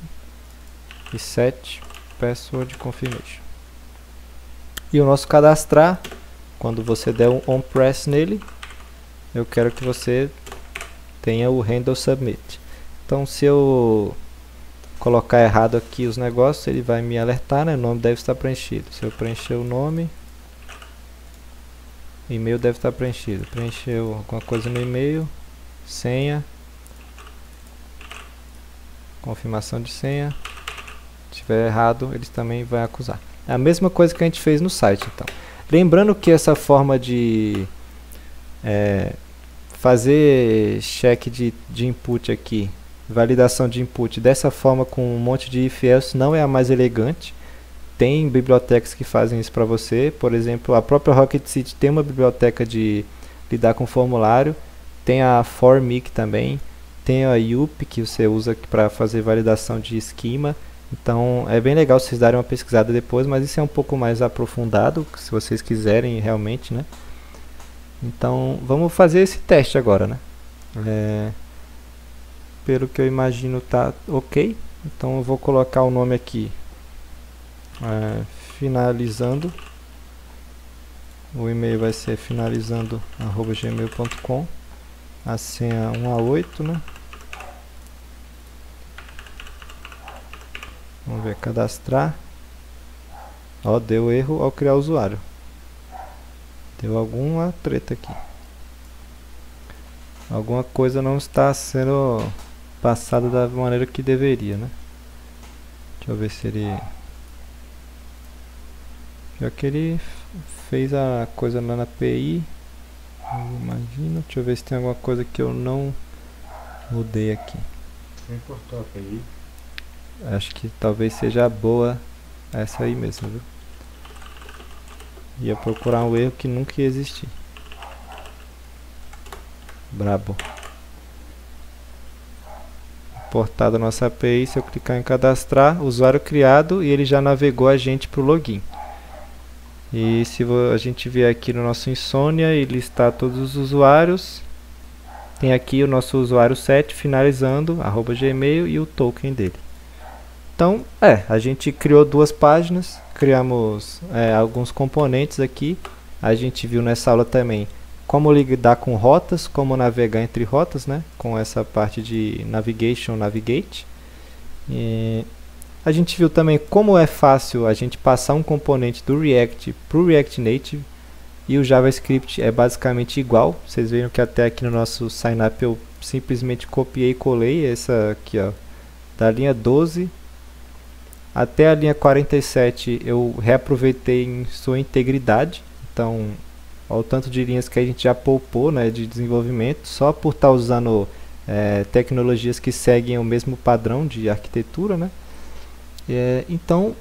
E set password confirmation. E o nosso cadastrar, quando você der um onPress nele, eu quero que você tenha o handle submit. Então, se eu colocar errado aqui os negócios, ele vai me alertar, né? O nome deve estar preenchido. Se eu preencher o nome, e-mail deve estar preenchido. Preencheu alguma coisa no e-mail, senha, confirmação de senha. Se tiver errado, eles também vão acusar. É a mesma coisa que a gente fez no site, então. Lembrando que essa forma de fazer check de input aqui, validação de input, dessa forma com um monte de if else, não é a mais elegante. Tem bibliotecas que fazem isso para você. Por exemplo, a própria Rocket City tem uma biblioteca de lidar com formulário. Tem a Formic também. Tem a Yup, que você usa para fazer validação de esquema. Então é bem legal vocês darem uma pesquisada depois, mas isso é um pouco mais aprofundado, se vocês quiserem realmente, né? Então vamos fazer esse teste agora, né? Pelo que eu imagino tá ok. Então eu vou colocar o nome aqui. Finalizando. O e-mail vai ser finalizando@gmail.com. A senha 1 a 8, né? Vamos ver, cadastrar. Ó, deu erro ao criar o usuário. Deu alguma treta aqui. Alguma coisa não está sendo passada da maneira que deveria, né? Deixa eu ver se ele... Já que ele fez a coisa lá na API, imagino. Deixa eu ver se tem alguma coisa que eu não mudei aqui. Você importou a API? Acho que talvez seja boa essa aí mesmo, viu? Ia procurar um erro que nunca ia existir. Brabo. Importada a nossa API, se eu clicar em cadastrar, usuário criado, e ele já navegou a gente para o login. E se a gente vier aqui no nosso Insomnia e listar todos os usuários, tem aqui o nosso usuário 7 finalizando @gmail e o token dele. Então, a gente criou duas páginas, criamos alguns componentes aqui. A gente viu nessa aula também como lidar com rotas, como navegar entre rotas, né? Com essa parte de navigation, navigate. E a gente viu também como é fácil a gente passar um componente do React para o React Native. E o JavaScript é basicamente igual. Vocês viram que até aqui no nosso sign up eu simplesmente copiei e colei essa aqui, ó, da linha 12 até a linha 47 eu reaproveitei em sua integridade. Então, olha o tanto de linhas que a gente já poupou, né, de desenvolvimento, só por estar usando tecnologias que seguem o mesmo padrão de arquitetura, né? Então,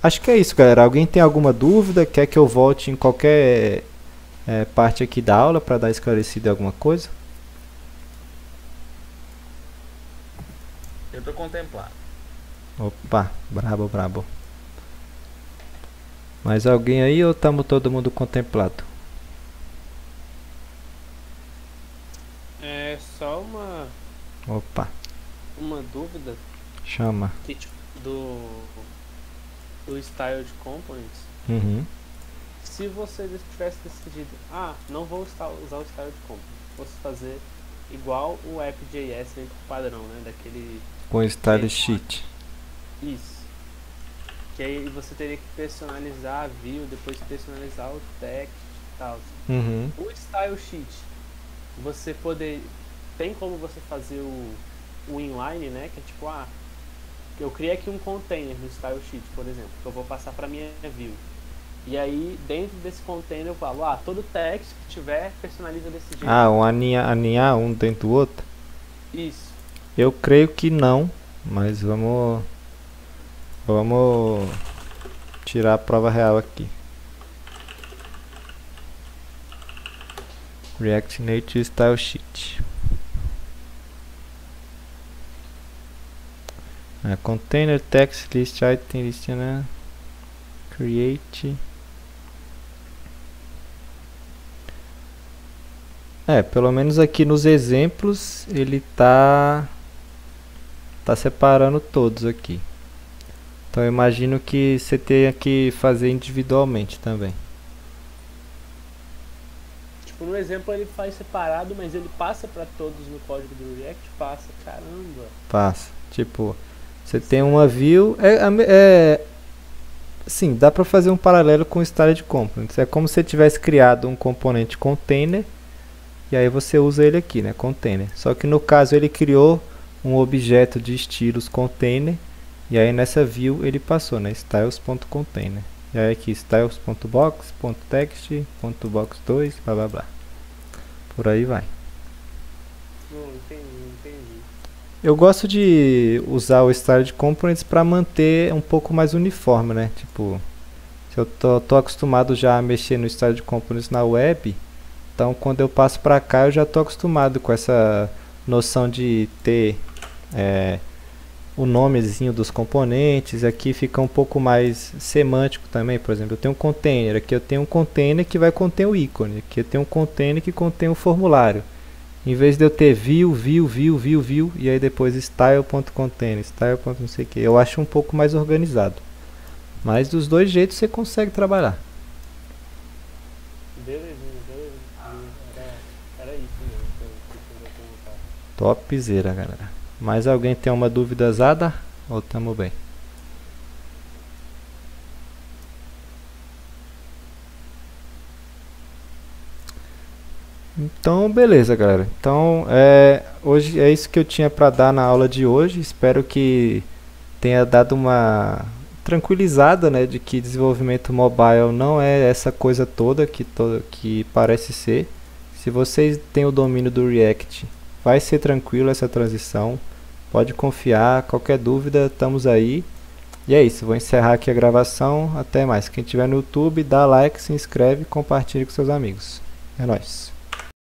acho que é isso, galera. Alguém tem alguma dúvida? Quer que eu volte em qualquer parte aqui da aula para dar esclarecido em alguma coisa? Eu tô contemplado. Opa, brabo, brabo. Mais alguém aí ou estamos todo mundo contemplado? É só Opa, uma dúvida chama. que, tipo, do Style de Components. Uhum. Se você tivesse decidido, não vou usar o Style de Components, fosse fazer igual o app.js dentro do padrão, né, daquele... Com style sheet. Isso. Que aí você teria que personalizar a view, depois personalizar o text e tal. Uhum. O Style Sheet, tem como você fazer o inline, né? Que é tipo, eu criei aqui um container no Style Sheet, por exemplo, que eu vou passar para minha view. E aí, dentro desse container eu falo, todo text que tiver, personaliza desse jeito. Aninhar um dentro do outro? Isso. Eu creio que não, mas vamos tirar a prova real aqui. React Native Style Sheet. Container, text, list, item, list, né? Create. Pelo menos aqui nos exemplos ele tá separando todos aqui. Então eu imagino que você tenha que fazer individualmente também. Tipo, no exemplo ele faz separado, mas ele passa para todos no código do React? Passa, caramba. Passa. Tipo, você tem uma view... Sim, dá para fazer um paralelo com o Style Components. É como se você tivesse criado um componente container e aí você usa ele aqui, né? Container. Só que no caso ele criou um objeto de estilos container e aí nessa view ele passou, né? styles.container. E aí aqui styles.box, .text, .box2, blá blá blá. Por aí vai. Entendi. Eu gosto de usar o Style Components para manter um pouco mais uniforme, né? Tipo, se eu tô acostumado já a mexer no Style Components na web, então quando eu passo para cá eu já tô acostumado com essa noção de ter o nomezinho dos componentes. Aqui fica um pouco mais semântico também. Por exemplo, eu tenho um container, aqui eu tenho um container que vai conter o ícone, aqui eu tenho um container que contém o formulário. Em vez de eu ter view, e aí depois style.container, não sei o que, eu acho um pouco mais organizado. Mas dos dois jeitos você consegue trabalhar. Belezinha. Era isso mesmo que eu queria perguntar. Topzera, galera. Mais alguém tem uma dúvida Zada? Ou tamo bem? Então, beleza, galera. Então, hoje é isso que eu tinha para dar na aula de hoje. Espero que tenha dado uma tranquilizada, né, de que desenvolvimento mobile não é essa coisa toda que parece ser. Se vocês têm o domínio do React, vai ser tranquilo essa transição. Pode confiar. Qualquer dúvida, estamos aí. E é isso. Vou encerrar aqui a gravação. Até mais. Quem estiver no YouTube, dá like, se inscreve e compartilha com seus amigos. É nóis.